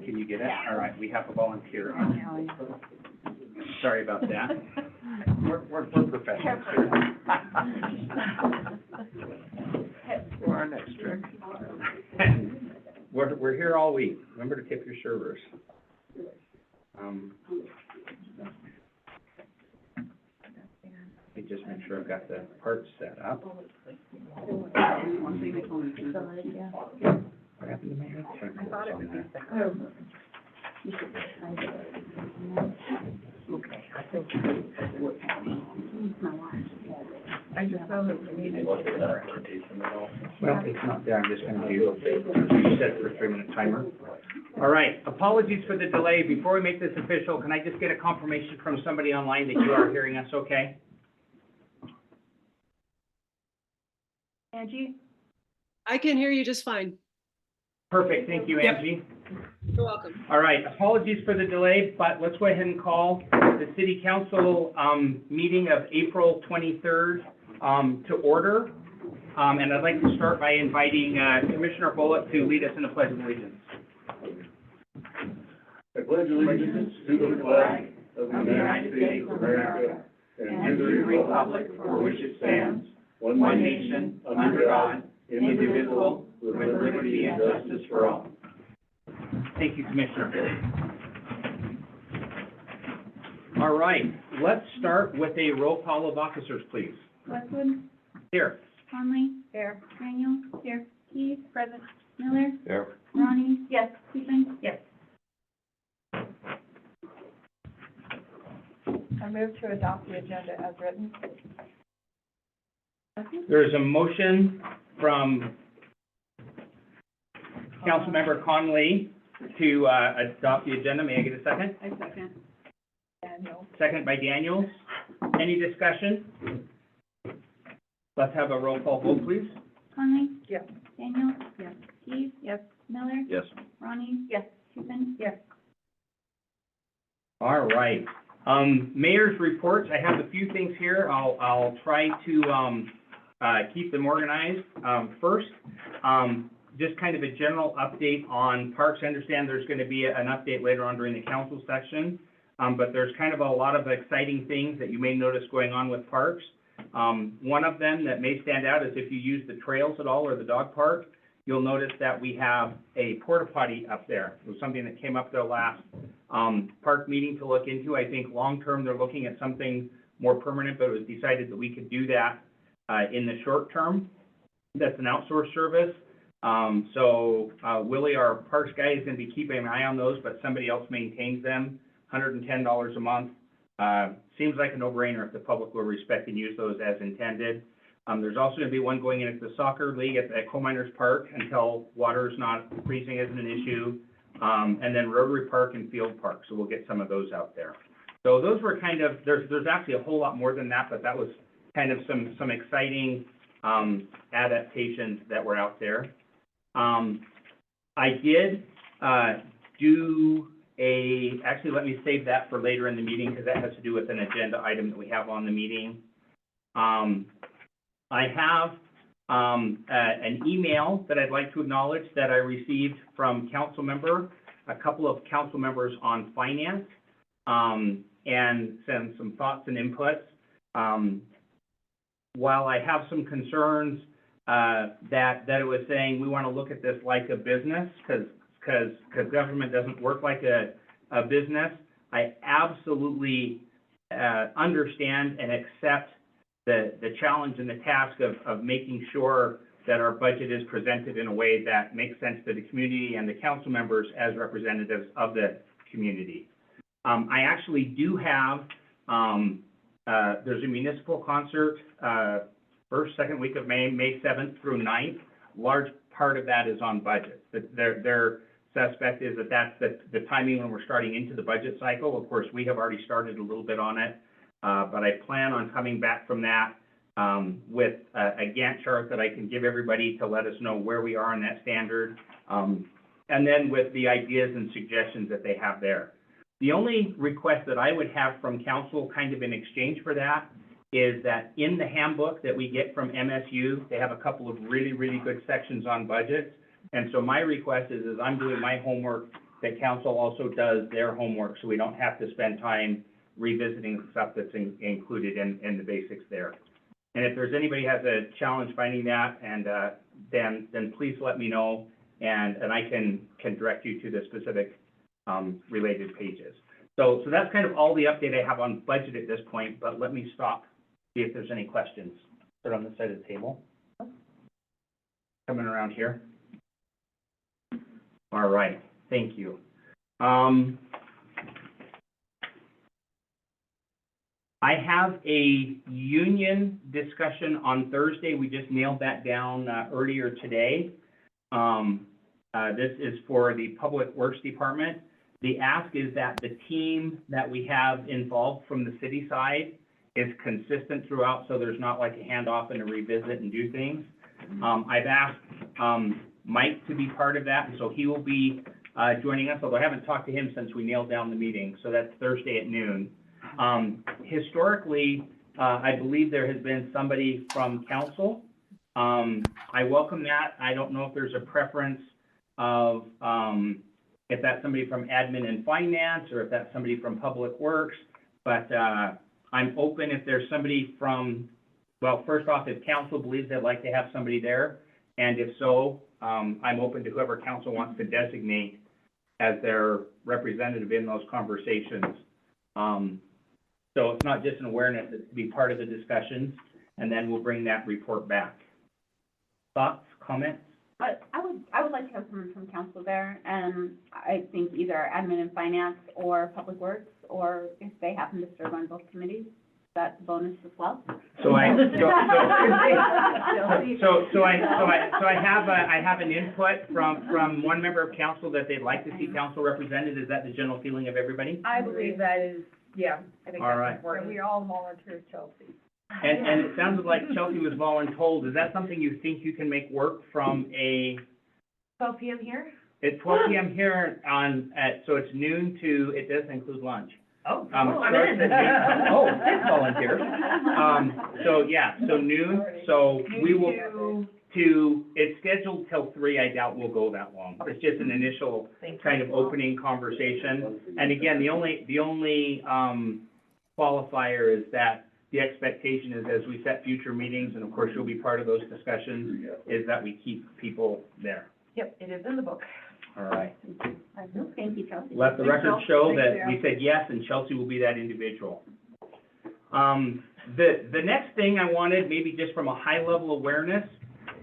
Can you get it? Yeah. All right, we have a volunteer. Sorry about that. We're professionals here. For our next trip. We're here all week. Remember to tip your servers. Let me just make sure I've got the parts set up. What happened to my other check? I thought it would be Okay, I think I just found that we needed. Well, it's not there. I'm just gonna do, you set it for a 3-minute timer. All right, apologies for the delay. Before we make this official, can I just get a confirmation from somebody online that you are hearing us okay? Angie? I can hear you just fine. Perfect, thank you, Yep. Angie. You're welcome. All right, apologies for the delay, but let's go ahead and call the city council, meeting of April 23rd, to order. And I'd like to start by inviting, Commissioner Bullock to lead us in the Pledge of Allegiance. I pledge allegiance to the flag of the United States of America and to the republic for which it stands, one nation, under God, indivisible, with liberty and justice for all. Thank you, Commissioner. All right, let's start with a roll call of officers, please. Westwood, Here. Conley, Here. Daniel, Here. Keith, Present. Miller, Yeah. Ronnie, Yes. Stephen. Yes. I move to adopt the agenda as written. There is a motion from Councilmember Conley to adopt the agenda. May I get a second? I second. Daniel. Second by Daniels. Any discussion? Let's have a roll call vote, please. Conley, Yes. Daniel. Yes. Keith. Yes. Miller, Yes. Ronnie. Yes. Stephen. Yes. All right. Mayor's reports, I have a few things here. I'll try to keep them organized. First, just kind of a general update on parks. I understand there's going to be an update later on during the council section, but there's kind of a lot of exciting things that you may notice going on with parks. One of them that may stand out is if you use the trails at all or the dog park, you'll notice that we have a porta potty up there. It was something that came up the last park meeting to look into. I think long-term, they're looking at something more permanent, but it was decided that we could do that in the short term. That's an outsourced service. So Willie, our parks guy, is going to be keeping an eye on those, but somebody else maintains them, $110 a month. Seems like a no-brainer if the public will respect and use those as intended. There's also going to be one going in at the soccer league at Coal Miners Park until water's not freezing isn't an issue. And then Rotary Park and Field Park, so we'll get some of those out there. So those were kind of, there's actually a whole lot more than that, but that was kind of some exciting adaptations that were out there. I did do actually let me save that for later in the meeting because that has to do with an agenda item that we have on the meeting. I have an email that I'd like to acknowledge that I received from a couple of council members on finance, and send some thoughts and inputs. While I have some concerns that it was saying we want to look at this like a business because government doesn't work like a business, I absolutely understand and accept the challenge and the task of making sure that our budget is presented in a way that makes sense to the community and the council members as representatives of the community. I actually do have, there's a municipal concert, first, second week of May, May 7th through 9th. Large part of that is on budget. Their suspect is that that's the timing when we're starting into the budget cycle. Of course, we have already started a little bit on it, but I plan on coming back from that with a Gantt chart that I can give everybody to let us know where we are in that standard, and then with the ideas and suggestions that they have there. The only request that I would have from council kind of in exchange for that is that in the handbook that we get from MSU, they have a couple of really, really good sections on budgets. And so my request is I'm doing my homework that council also does their homework, so we don't have to spend time revisiting the stuff that's included in the basics there. And if there's anybody has a challenge finding that, and, then please let me know, and I can direct you to the specific, related pages. So that's kind of all the update I have on budget at this point, but let me stop, see if there's any questions. Start on this side of the table. Coming around here. All right, thank you. I have a union discussion on Thursday. We just nailed that down earlier today. This is for the Public Works Department. The ask is that the team that we have involved from the city side is consistent throughout, so there's not like a handoff and a revisit and do things. I've asked Mike to be part of that, and so he will be joining us, although I haven't talked to him since we nailed down the meeting, so that's Thursday at noon. Historically, I believe there has been somebody from council. I welcome that. I don't know if there's a preference of if that's somebody from admin and finance, or if that's somebody from Public Works, but I'm open if there's somebody from, well, first off, if council believes they'd like to have somebody there, and if so, I'm open to whoever council wants to designate as their representative in those conversations. So it's not just an awareness, it's to be part of the discussions, and then we'll bring that report back. Thoughts, comments? I would like to have someone from council there, and I think either admin and finance or public works, or if they happen to serve on both committees, that's a bonus as well. So I have an input from one member of council that they'd like to see council represented. Is that the general feeling of everybody? I believe that is, yeah, I think All that's right. And important. we all volunteer Chelsea. And it sounded like Chelsea was voluntold. Is that something you think you can make work from a, 12 p.m. here? at 12 p.m. here so it's noon to, it does include lunch. Oh, I'm in. Oh, it's volunteer. So yeah, so noon, so we will, it's scheduled till 3, I doubt we'll go that long. It's just an initial kind of opening conversation. And again, the only qualifier is that the expectation is as we set future meetings, and of course you'll be part of those discussions, is that we keep people there. Yep, it is in the book. All right. Thank you, Chelsea. Let the record show that we said yes, and Chelsea will be that individual. The next thing I wanted, maybe just from a high-level awareness,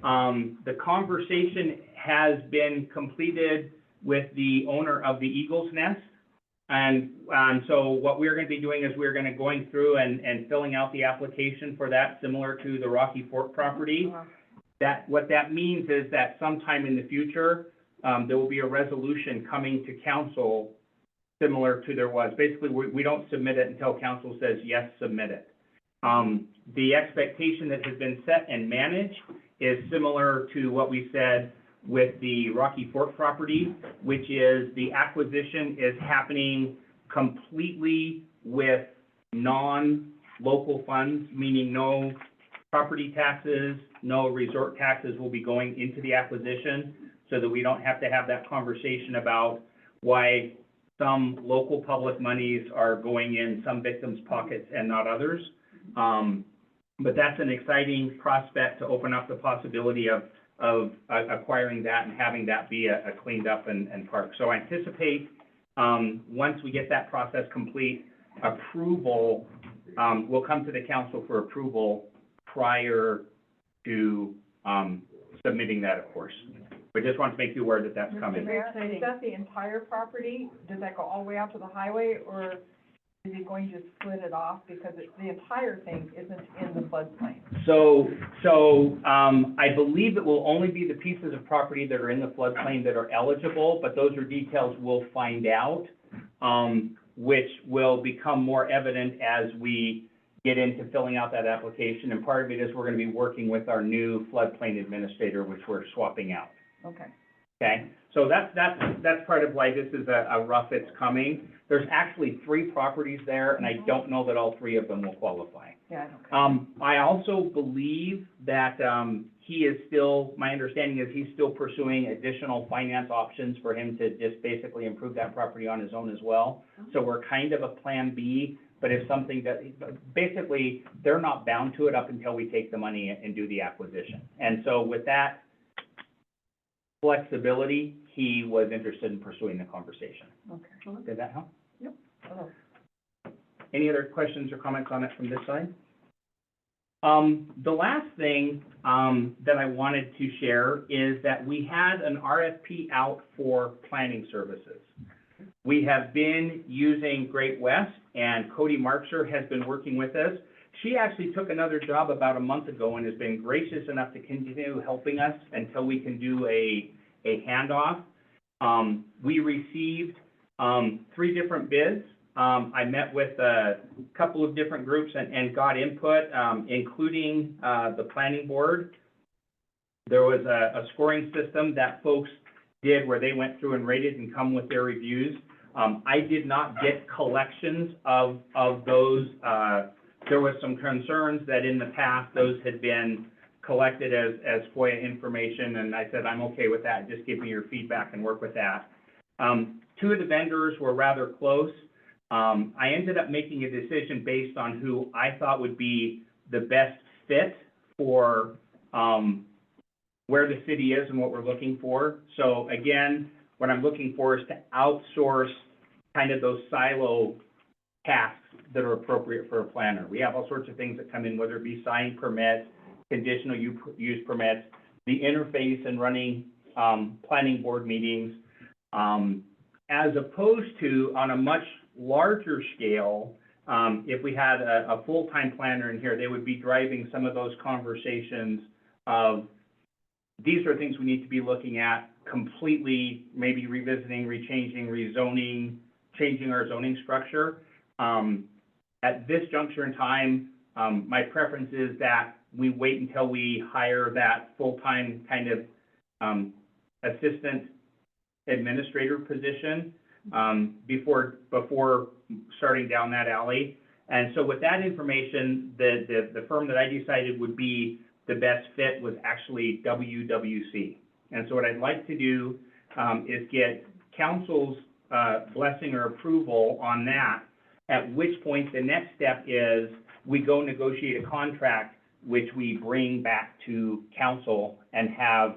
the conversation has been completed with the owner of the Eagle's Nest. And so what we're going to be doing is we're going to going through and filling out the application for that, similar to the Rocky Fork property. What that means is that sometime in the future, there will be a resolution coming to council similar to there was. Basically, we don't submit it until council says, yes, submit it. The expectation that has been set and managed is similar to what we said with the Rocky Fork property, which is the acquisition is happening completely with non-local funds, meaning no property taxes, no resort taxes will be going into the acquisition, so that we don't have to have that conversation about why some local public monies are going in some victims' pockets and not others. But that's an exciting prospect to open up the possibility of acquiring that and having that be a cleaned up and park. So I anticipate, once we get that process complete, approval, will come to the council for approval prior to submitting that, of course. But just want to make you aware that that's coming. Mayor, is that the entire property? Does that go all the way out to the highway, or is he going to split it off? Because the entire thing isn't in the floodplain. So I believe it will only be the pieces of property that are in the floodplain that are eligible, but those are details we'll find out, which will become more evident as we get into filling out that application. And part of it is we're going to be working with our new floodplain administrator, which we're swapping out. Okay. Okay, so that's part of why this is a rough it's coming. There's actually 3 properties there, and I don't know that all 3 of them will qualify. Yeah, I don't. I also believe that, he is still, my understanding is he's still pursuing additional finance options for him to just basically improve that property on his own as well. So we're kind of a plan B, but if something that, basically, they're not bound to it up until we take the money and do the acquisition. And so with that flexibility, he was interested in pursuing the conversation. Okay. Did that help? Oh. Any other questions or comments on it from this side? The last thing, that I wanted to share is that we had an RFP out for planning services. We have been using Great West, and Cody Markser has been working with us. She actually took another job about a month ago and has been gracious enough to continue helping us until we can do a handoff. We received, 3 different bids. I met with a couple of different groups and got input, including, the planning board. There was a scoring system that folks did where they went through and rated and come with their reviews. I did not get collections of those. There was some concerns that in the past, those had been collected as FOIA information, and I said, I'm okay with that, just give me your feedback and work with that. 2 of the vendors were rather close. I ended up making a decision based on who I thought would be the best fit for, where the city is and what we're looking for. So again, what I'm looking for is to outsource kind of those silo tasks that are appropriate for a planner. We have all sorts of things that come in, whether it be sign permits, conditional use permits, the interface and running, planning board meetings, as opposed to on a much larger scale, if we had a full-time planner in here, they would be driving some of those conversations of, these are things we need to be looking at completely, maybe revisiting, rechanging, rezoning, changing our zoning structure. At this juncture in time, my preference is that we wait until we hire that full-time kind of assistant administrator position before starting down that alley. And so with that information, the firm that I decided would be the best fit was actually WWC. And so what I'd like to do is get council's blessing or approval on that, at which point the next step is we go negotiate a contract, which we bring back to council and have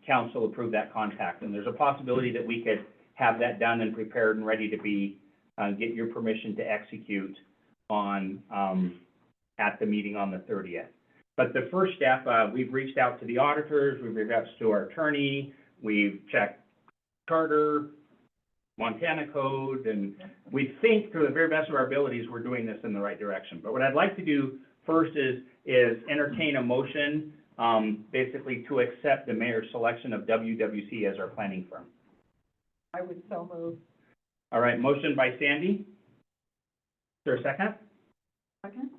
council approve that contract. And there's a possibility that we could have that done and prepared and ready to be, get your permission to execute on, at the meeting on the 30th. But the first step, we've reached out to the auditors, we've reached out to our attorney, we've checked charter, Montana code, and we think to the very best of our abilities, we're doing this in the right direction. But what I'd like to do first is entertain a motion, basically to accept the mayor's selection of WWC as our planning firm. I would so move. All right, motion by Sandy. Is there a second? Second?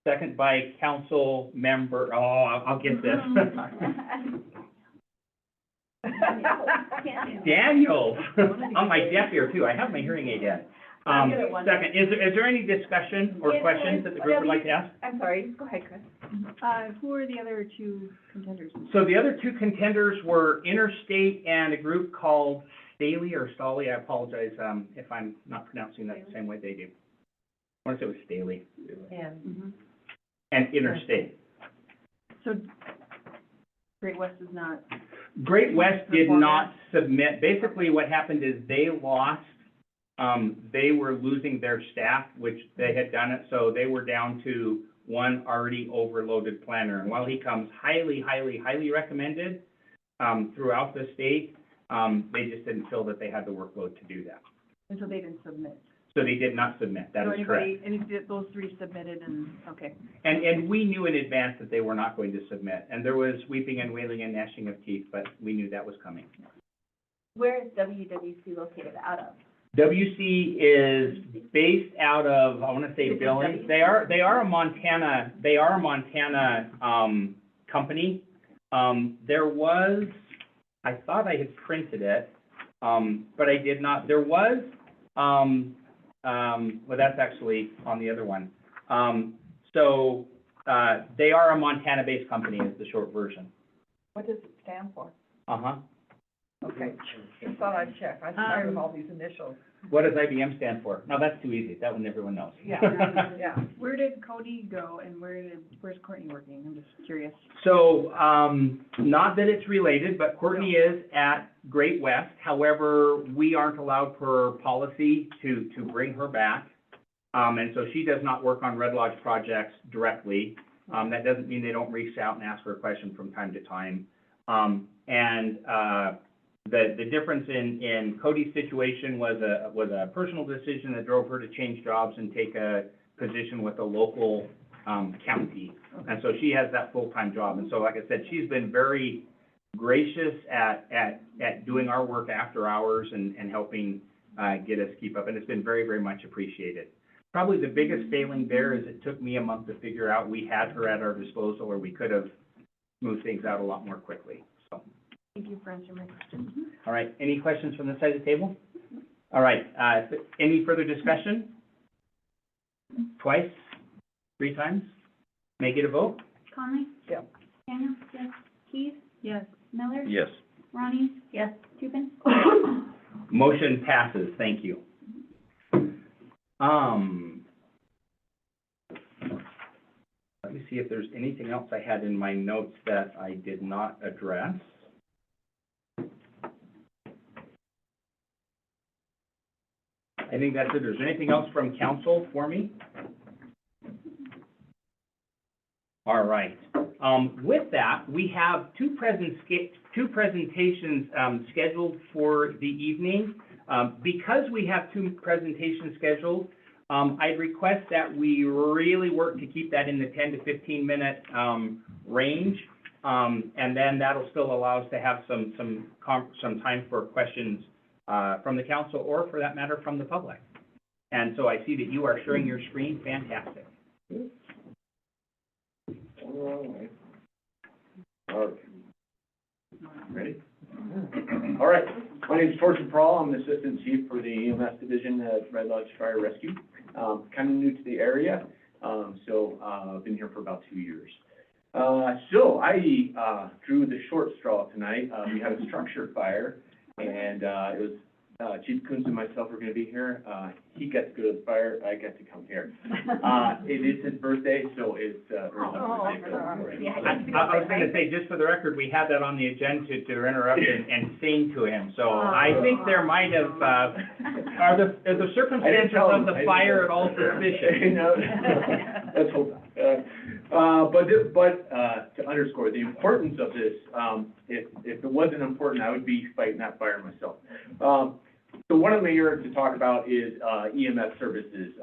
Second by council member, I'll get this. Daniel, on my deaf ear too, I have my hearing aid in. Second, is there any discussion or questions that the group would like to ask? I'm sorry, go ahead, Chris. Who are the other 2 contenders? So the other 2 contenders were Interstate and a group called Staley or Stolly. I apologize if I'm not pronouncing that the same way they do. I want to say it was Staley and Interstate. So Great West is not. Great West did not submit. Basically, what happened is they lost, they were losing their staff, which they had done it, so they were down to one already overloaded planner. And while he comes highly, highly, highly recommended throughout the state, they just didn't feel that they had the workload to do that. And so they didn't submit. So they did not submit, that is correct. Those 3 submitted and, okay. And we knew in advance that they were not going to submit. And there was weeping and wailing and gnashing of teeth, but we knew that was coming. Where is WWC located out of? WC is based out of, I want to say Billings. They are a Montana, company. There was, I thought I had printed it, but I did not. There was, well, that's actually on the other one. So they are a Montana-based company is the short version. What does it stand for? Uh-huh. Okay, just thought I'd check. I'm tired of all these initials. What does IBM stand for? No, that's too easy. That one everyone knows. Yeah, yeah. Where did Cody go and where's Courtney working? I'm just curious. So, not that it's related, but Courtney is at Great West. However, we aren't allowed per policy to bring her back. And so she does not work on Red Lodge projects directly. That doesn't mean they don't reach out and ask her a question from time to time. The difference in Cody's situation was a personal decision that drove her to change jobs and take a position with a local, county. And so she has that full-time job. And so, like I said, she's been very gracious at doing our work after hours and helping, get us keep up. And it's been very, very much appreciated. Probably the biggest failing there is it took me a month to figure out we had her at our disposal, or we could have moved things out a lot more quickly, so. Thank you for answering my question. All right, any questions from the side of the table? All right, any further discussion? Twice? 3 times? Make it a vote? Conley? Yep. Daniel? Yes. Keith? Yes. Miller? Yes. Ronnie? Yes. Tupin? Motion passes, thank you. Let me see if there's anything else I had in my notes that I did not address. I think that's it. There's anything else from council for me? All right. With that, we have two presentations scheduled for the evening. Because we have 2 presentations scheduled, I'd request that we really work to keep that in the 10 to 15 minute range. And then that'll still allow us to have some time for questions from the council, or for that matter, from the public. And so I see that you are sharing your screen. Fantastic. Ready? All right, my name is Torsten Prawl. I'm the Assistant Chief for the EMS Division at Red Lodge Fire Rescue. Kind of new to the area, so I've been here for about 2 years. So I drew the short straw tonight. We had a structure fire, and it was Chief Coons and myself were going to be here. He got to go to the fire. I got to come here. It is his birthday, so it's birthday for him. I was going to say, just for the record, we had that on the agenda to interrupt and sing to him. So I think there might have, are the circumstances of the fire at all suspicious? No, let's hope not. But to underscore the importance of this, if it wasn't important, I would be fighting that fire myself. So one of them here to talk about is EMS services.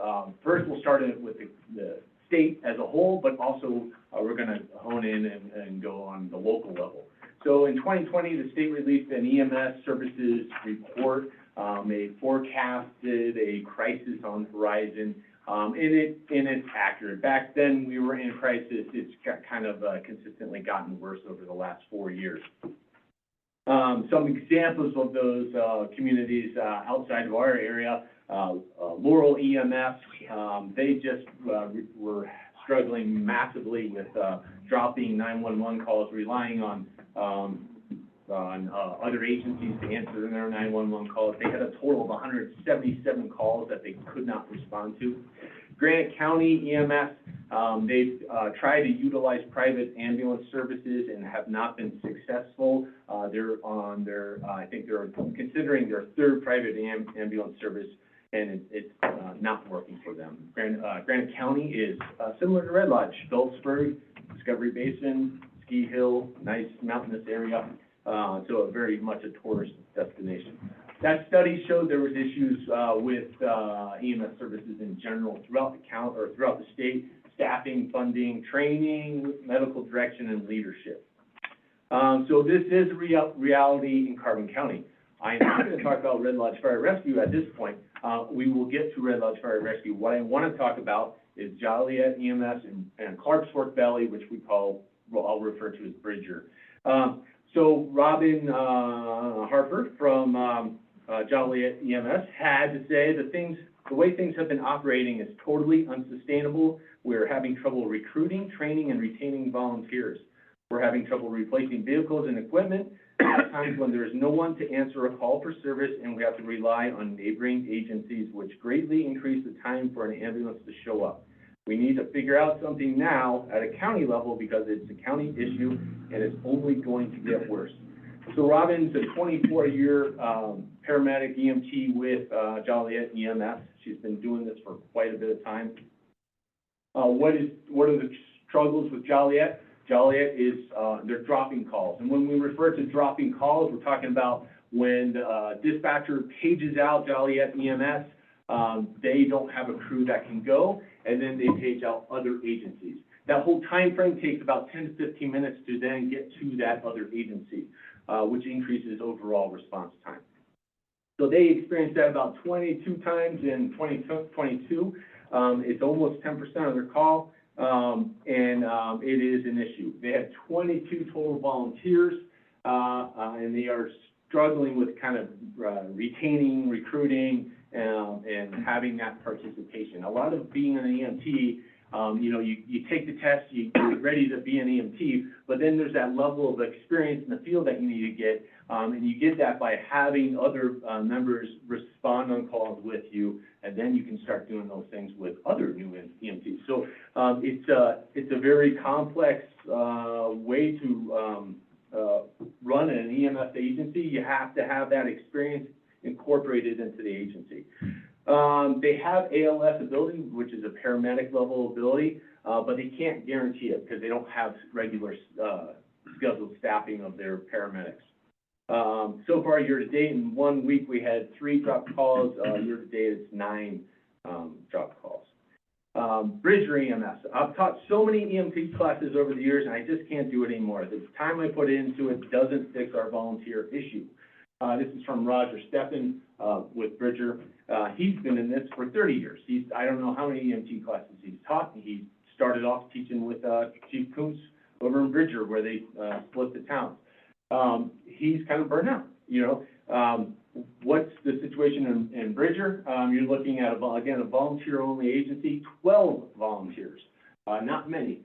First, we'll start with the state as a whole, but also we're going to hone in and go on the local level. So in 2020, the state released an EMS services report. They forecasted a crisis on the horizon, and it's accurate. Back then, we were in a crisis. It's kind of consistently gotten worse over the last 4 years. Some examples of those communities outside of our area, Laurel EMS, they just were struggling massively with dropping 911 calls, relying on other agencies to answer their 911 calls. They had a total of 177 calls that they could not respond to. Granite County EMS, they've tried to utilize private ambulance services and have not been successful. They're on their, I think they're considering their 3rd private ambulance service, and it's not working for them. Granite County is similar to Red Lodge, Phillipsburg, Discovery Basin, Ski Hill, nice mountainous area, so a very much a tourist destination. That study showed there was issues with EMS services in general throughout the state, staffing, funding, training, medical direction, and leadership. So this is reality in Carbon County. I'm not going to talk about Red Lodge Fire Rescue at this point. We will get to Red Lodge Fire Rescue. What I want to talk about is Joliet EMS and Clarks Fork Valley, which I'll refer to as Bridger. So Robin Harper from Joliet EMS had to say the way things have been operating is totally unsustainable. We're having trouble recruiting, training, and retaining volunteers. We're having trouble replacing vehicles and equipment at times when there is no one to answer a call for service, and we have to rely on neighboring agencies, which greatly increase the time for an ambulance to show up. We need to figure out something now at a county level because it's a county issue and it's only going to get worse. So Robin's a 24-year paramedic EMT with Joliet EMS. She's been doing this for quite a bit of time. What are the struggles with Joliet? Joliet is, they're dropping calls. And when we refer to dropping calls, we're talking about when the dispatcher pages out Joliet EMS, they don't have a crew that can go, and then they page out other agencies. That whole time frame takes about 10 to 15 minutes to then get to that other agency, which increases overall response time. So they experienced that about 22 times in 2022. It's almost 10% of their call. It is an issue. They had 22 total volunteers, and they are struggling with kind of retaining, recruiting, and having that participation. A lot of being an EMT, you know, you take the test, you get ready to be an EMT, but then there's that level of experience in the field that you need to get, and you get that by having other members respond on calls with you, and then you can start doing those things with other new EMTs. So it's a very complex way to run an EMS agency. You have to have that experience incorporated into the agency. They have ALS ability, which is a paramedic level ability, but they can't guarantee it because they don't have regular scheduled staffing of their paramedics. So far, year to date, in 1 week, we had 3 dropped calls. Year to date, it's 9 dropped calls. Bridger EMS. I've taught so many EMT classes over the years, and I just can't do it anymore. The time I put into it doesn't fix our volunteer issue. This is from Roger Steffen with Bridger. He's been in this for 30 years. I don't know how many EMT classes he's taught. He started off teaching with Chief Kuntz over in Bridger, where they split the towns. He's kind of burnt out, you know. What's the situation in Bridger? You're looking at, again, a volunteer-only agency, 12 volunteers, not many.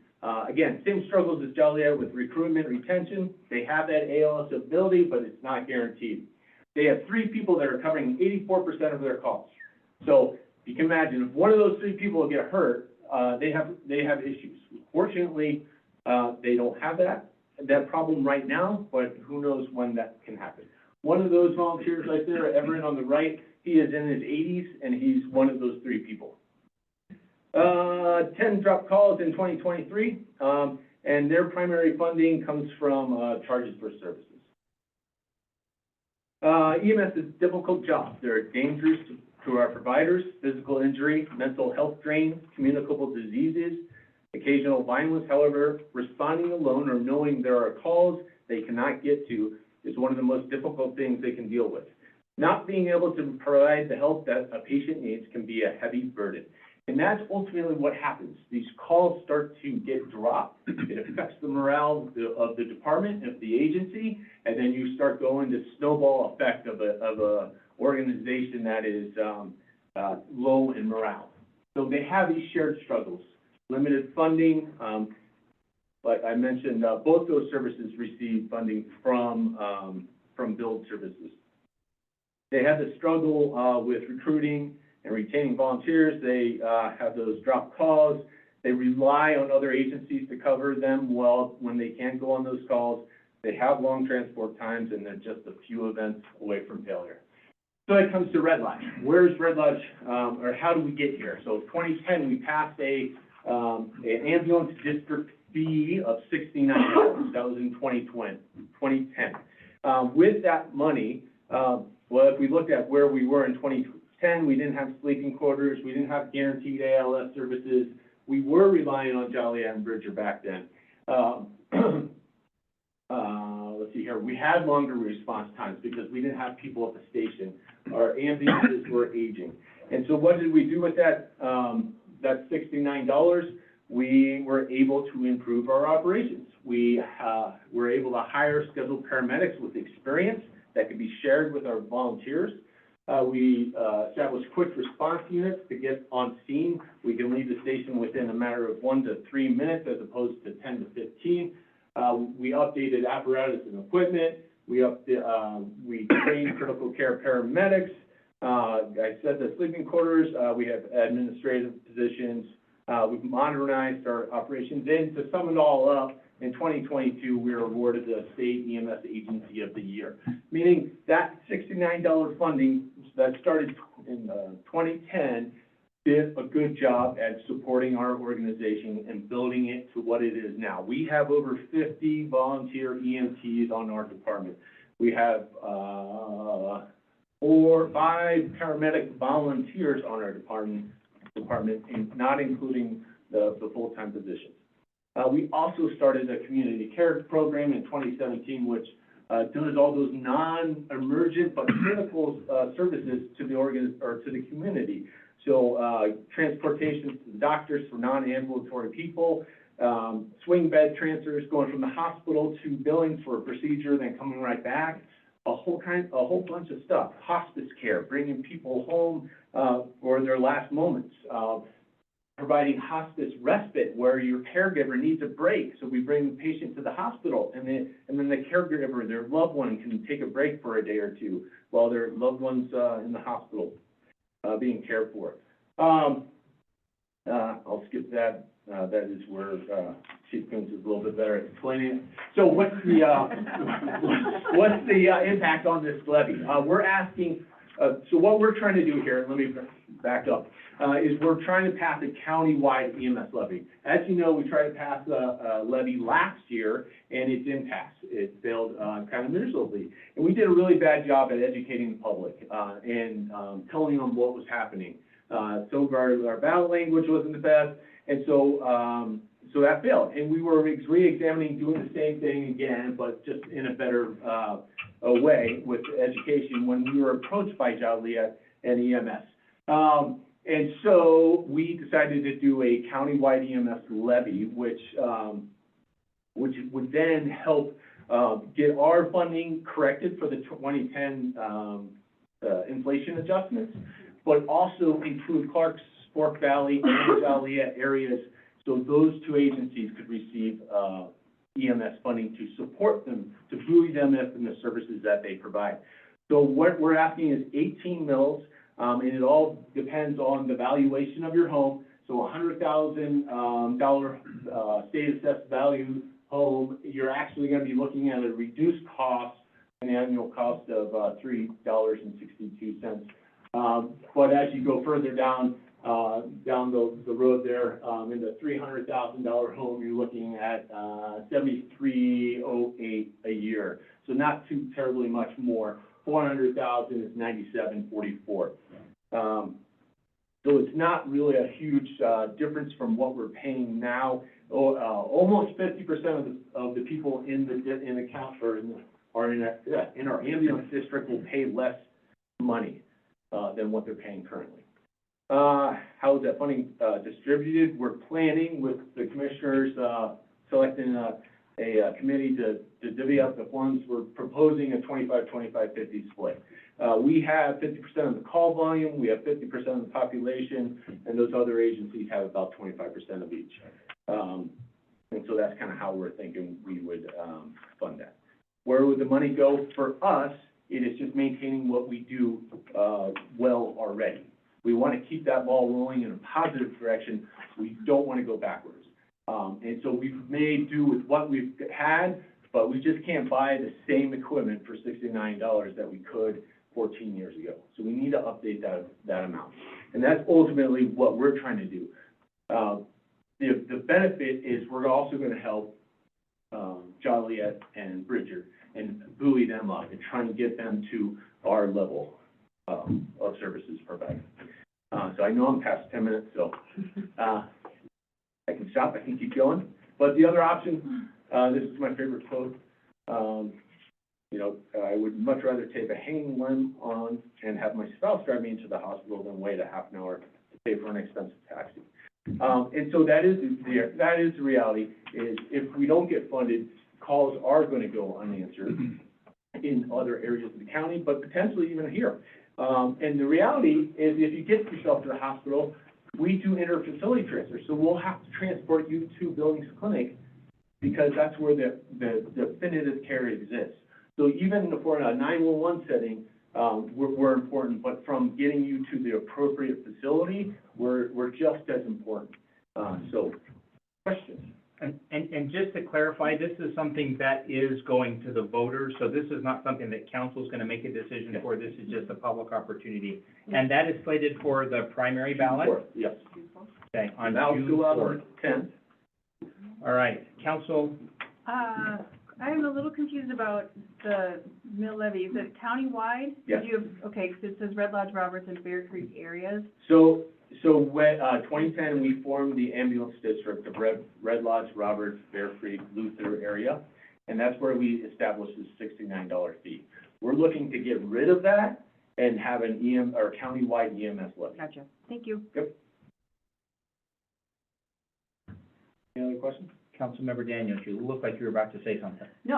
Again, same struggles as Joliet with recruitment, retention. They have that ALS ability, but it's not guaranteed. They have 3 people that are covering 84% of their calls. So you can imagine if one of those 3 people get hurt, they have issues. Fortunately, they don't have that problem right now, but who knows when that can happen. One of those volunteers right there, Everett on the right, he is in his 80s, and he's one of those 3 people. 10 drop calls in 2023, and their primary funding comes from charges for services. EMS is a difficult job. They're dangerous to our providers, physical injury, mental health drain, communicable diseases, occasional violence. However, responding alone or knowing there are calls they cannot get to is one of the most difficult things they can deal with. Not being able to provide the help that a patient needs can be a heavy burden. And that's ultimately what happens. These calls start to get dropped. It affects the morale of the department, of the agency, and then you start going to snowball effect of a organization that is low in morale. So they have these shared struggles. Limited funding, like I mentioned, both those services receive funding from billed services. They have the struggle with recruiting and retaining volunteers. They have those drop calls. They rely on other agencies to cover them well when they can't go on those calls. They have long transport times, and they're just a few events away from failure. So it comes to Red Lodge. Where's Red Lodge, or how do we get here? So 2010, we passed an ambulance district fee of $69. That was in 2010. With that money, well, if we looked at where we were in 2010, we didn't have sleeping quarters, we didn't have guaranteed ALS services. We were relying on Joliet and Bridger back then. Let's see here. We had longer response times because we didn't have people at the station. Our ambulances were aging. And so what did we do with that $69? We were able to improve our operations. We were able to hire skilled paramedics with experience that could be shared with our volunteers. We established quick response units to get on scene. We can leave the station within a matter of 1 to 3 minutes as opposed to 10 to 15. We updated apparatus and equipment. We trained critical care paramedics. I said the sleeping quarters, we have administrative positions. We've modernized our operations. And to sum it all up, in 2022, we were awarded the State EMS Agency of the Year, meaning that $69 funding that started in 2010 did a good job at supporting our organization and building it to what it is now. We have over 50 volunteer EMTs on our department. We have 4 or 5 paramedic volunteers on our department, and not including the full-time positions. We also started a community care program in 2017, which does all those non-emergent but critical services to the community. So transportation to the doctors for non-ambulatory people, swing bed transfers going from the hospital to billing for a procedure, then coming right back, a whole bunch of stuff. Hospice care, bringing people home for their last moments. Providing hospice respite where your caregiver needs a break. So we bring the patient to the hospital and then the caregiver, their loved one, can take a break for a day or two while their loved one's in the hospital being cared for. I'll skip that. That is where Chief Coons is a little bit better at explaining it. So what's the impact on this levy? We're asking, so what we're trying to do here, let me back up, is we're trying to pass a county-wide EMS levy. As you know, we tried to pass a levy last year, and it didn't pass. It failed kind of miserably. And we did a really bad job at educating the public and telling them what was happening. Some of our ballot language wasn't the best, and so that failed. And we were re-examining doing the same thing again, but just in a better way with education when we were approached by Joliet and EMS. And so we decided to do a countywide EMS levy, which would then help get our funding corrected for the 2010 inflation adjustments, but also include Clarks, Fork Valley, and Joliet areas, so those 2 agencies could receive EMS funding to support them, to buoy them up in the services that they provide. So what we're asking is 18 mills. And it all depends on the valuation of your home. So a $100,000 state assessed value home, you're actually going to be looking at a reduced cost, an annual cost of $3.62. But as you go further down the road there, in the $300,000 home, you're looking at $73.08 a year. So not too terribly much more. $400,000 is $97.44. So it's not really a huge difference from what we're paying now. Almost 50% of the people in the count or in our ambulance district will pay less money than what they're paying currently. How is that funding distributed? We're planning with the commissioners selecting a committee to divvy up the funds. We're proposing a 25-25-50 split. We have 50% of the call volume, we have 50% of the population, and those other agencies have about 25% of each. And so that's kind of how we're thinking we would fund that. Where would the money go for us? It is just maintaining what we do well already. We want to keep that ball rolling in a positive direction. We don't want to go backwards. And so we've made do with what we've had, but we just can't buy the same equipment for $69 that we could 14 years ago. So we need to update that amount. And that's ultimately what we're trying to do. The benefit is we're also going to help Joliet and Bridger and buoy them up and trying to get them to our level of services provided. So I know I'm past 10 minutes, so I can stop, I can keep going. But the other option, this is my favorite quote, I would much rather take a hanging limb on and have my spouse drive me into the hospital than wait a half an hour to pay for an expensive taxi. And so that is the reality, is if we don't get funded, calls are going to go unanswered in other areas of the county, but potentially even here. And the reality is, if you get yourself to the hospital, we do inter-facility transfers, so we'll have to transport you to Billings Clinic because that's where the definitive care exists. So even for a 911 setting, we're important, but from getting you to the appropriate facility, we're just as important. So, questions? And just to clarify, this is something that is going to the voters, so this is not something that council's gonna make a decision for, this is just a public opportunity. And that is slated for the primary ballot? Yes. Okay, on Now, June go out 4th. on 10th. All right, council, I'm a little confused about the mill levy. Is it countywide? Yes. Okay, 'cause it says Red Lodge, Roberts, and Bear Creek areas. So when, 2010, we formed the ambulance district of Red Lodge, Roberts, Bear Creek, Luther area, and that's where we established this $69 fee. We're looking to get rid of that and have an or countywide EMS levy. Gotcha. Thank you. Any other questions? Councilmember Daniels, you look like you were about to say something. No,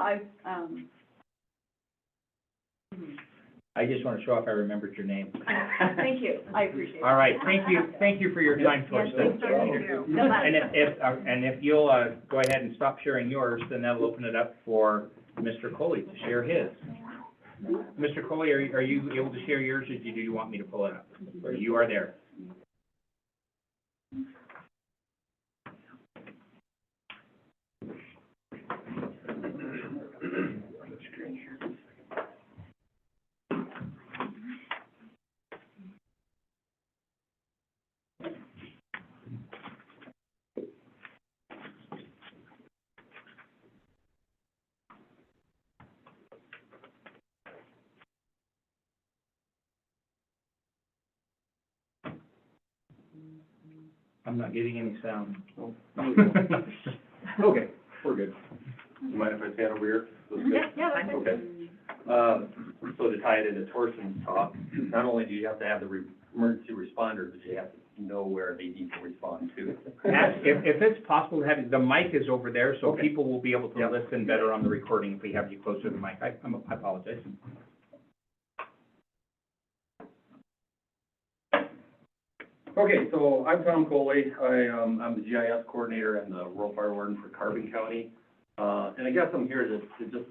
I just want to show off I remembered your name. thank you, I appreciate it. All right, thank you for your time, Yes, Torsten. thank you. No, And if you'll, go ahead and stop sharing yours, then that'll open it up for Mr. Coley to share his. Mr. Coley, are you able to share yours, or do you want me to pull it up? Or you are there? I'm not getting any sound. Okay, we're good. You mind if I stand over here? So it's good? Yeah, that's Okay. So to tie it into Torsten's talk, not only do you have to have the emergency responders, but you have to know where they need to respond to. If it's possible to have, the mic is over there, so Okay. people will be able to Yep. listen better on the recording if we have you closer to the mic. I apologize. Okay, so I'm Tom Coley. I'm the GIS coordinator and the rural fire warden for Carbon County. And I guess I'm here to just,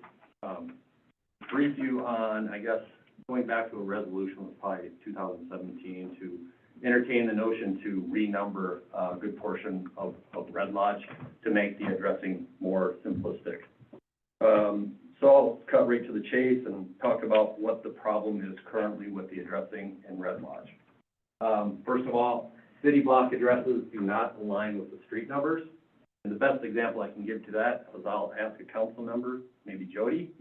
brief you on, I guess, going back to a resolution was probably 2017 to entertain the notion to renumber a good portion of Red Lodge to make the addressing more simplistic. So I'll cut right to the chase and talk about what the problem is currently with the addressing in Red Lodge. First of all, city block addresses do not align with the street numbers. And the best example I can give to that is I'll ask a council member, maybe Jody,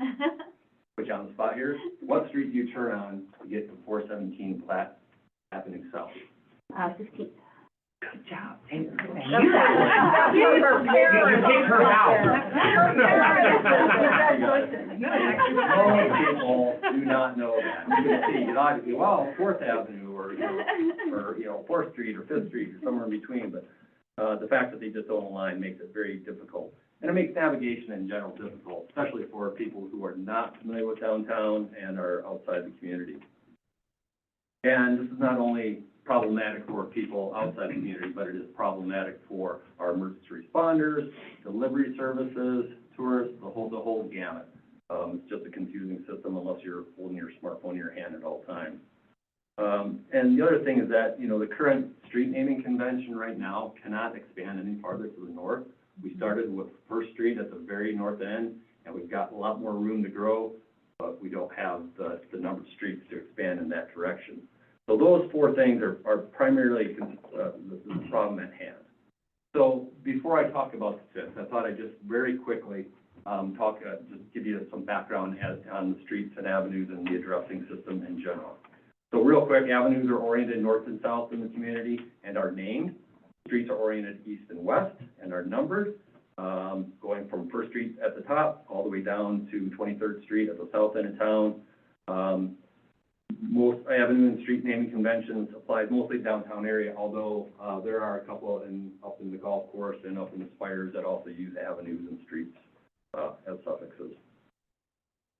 put you on the spot here. What street do you turn on to get to 417 Platte Avenue South? 15. Good job. Thank you. You take her out. Most people do not know that. You can see, you ought to be, well, Fourth Avenue or 4th Street or 5th Street or somewhere in between, but the fact that they just don't align makes it very difficult. And it makes navigation in general difficult, especially for people who are not familiar with downtown and are outside the community. And this is not only problematic for people outside the community, but it is problematic for our emergency responders, delivery services, tourists, the whole gamut. It's just a confusing system unless you're holding your smartphone in your hand at all times. And the other thing is that, the current street naming convention right now cannot expand any farther to the north. We started with First Street at the very north end, and we've got a lot more room to grow, but we don't have the number of streets to expand in that direction. So those four things are primarily the problem at hand. So before I talk about the fifth, I thought I'd just very quickly just give you some background on the streets and avenues and the addressing system in general. So real quick, avenues are oriented north and south in the community and are named. Streets are oriented east and west and are numbered, going from First Street at the top all the way down to 23rd Street at the south end of town. Most avenue and street naming conventions apply mostly downtown area, although there are a couple up in the golf course and up in the spires that also use avenues and streets as suffixes.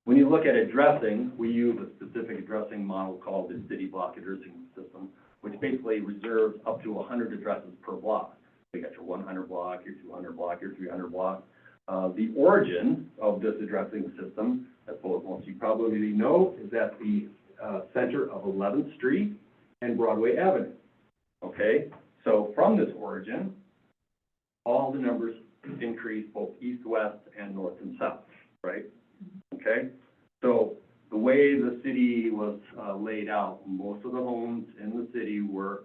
When you look at addressing, we use a specific addressing model called the city block addressing system, which basically reserves up to 100 addresses per block. You got your 100 block, your 200 block, your 300 block. The origin of this addressing system, as most of you probably know, is at the center of 11th Street and Broadway Avenue. Okay, so from this origin, all the numbers increase both east, west, and north and south, right? Okay, so the way the city was laid out, most of the homes in the city were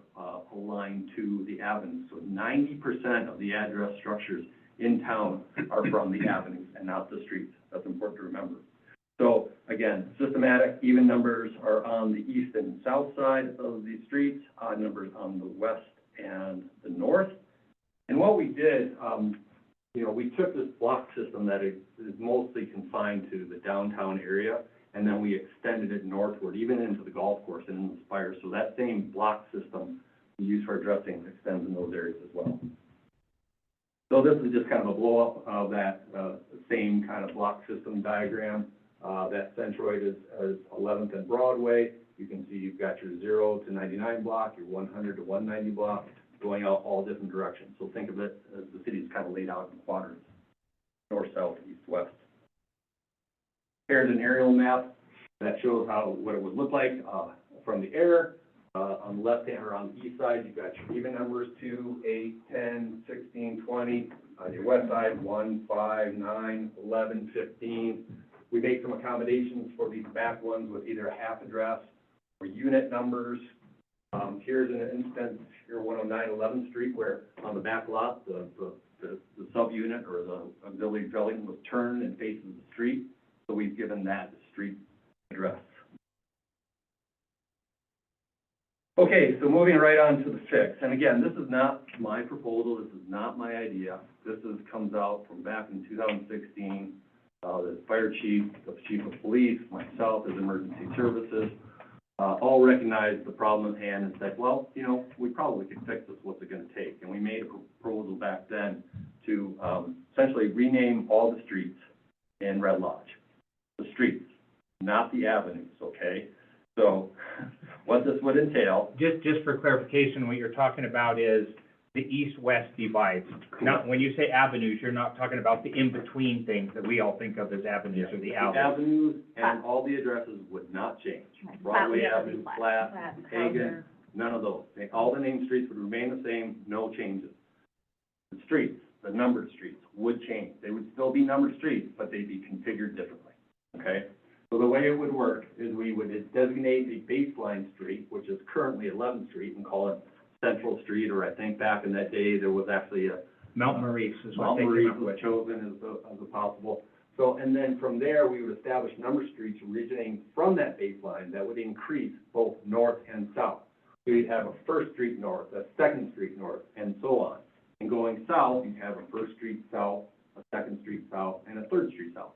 aligned to the avenue. So 90% of the address structures in town are from the avenues and not the streets. That's important to remember. So again, systematic, even numbers are on the east and south side of the streets, odd numbers on the west and the north. And what we did, we took this block system that is mostly confined to the downtown area, and then we extended it northward, even into the golf course and in the spire. So that same block system we use for addressing extends in those areas as well. So this is just kind of a blow-up of that same kind of block system diagram. That centroid is 11th and Broadway. You can see you've got your 0 to 99 block, your 100 to 190 block, going out all different directions. So think of it as the city's kind of laid out in quadrants, north, south, east, west. Here's an aerial map that shows what it would look like from the air. On the left hand or on the east side, you've got your even numbers, 2, 8, 10, 16, 20. On your west side, 1, 5, 9, 11, 15. We make some accommodations for these back ones with either a half address or unit numbers. Here's an instance, here 109 11th Street, where on the back lot, the subunit or the auxiliary dwelling was turned and faces the street. So we've given that the street address. Okay, so moving right on to the fix. And again, this is not my proposal. This is not my idea. This comes out from back in 2016. The fire chief, the chief of police, myself as emergency services, all recognized the problem at hand and said, well, we probably could fix this. What's it going to take? And we made a proposal back then to essentially rename all the streets in Red Lodge. The streets, not the avenues, okay? So what this would entail. Just for clarification, what you're talking about is the east-west divides. Now, when you say avenues, you're not talking about the in-between things that we all think of as avenues or the The alleys. avenues and all the addresses would not change. Broadway Avenue, Flat, Hagan, none of those. All the named streets would remain the same, no changes. The streets, the numbered streets, would change. They would still be numbered streets, but they'd be configured differently, okay? So the way it would work is we would designate a baseline street, which is currently 11th Street, and call it Central Street, or I think back in that day, there was actually a Mount Maurice is what Mount they came Maurice up was with. chosen as a possible. So, and then from there, we would establish number streets originating from that baseline that would increase both north and south. So you'd have a First Street north, a Second Street north, and so on. And going south, you'd have a First Street south, a Second Street south, and a Third Street south.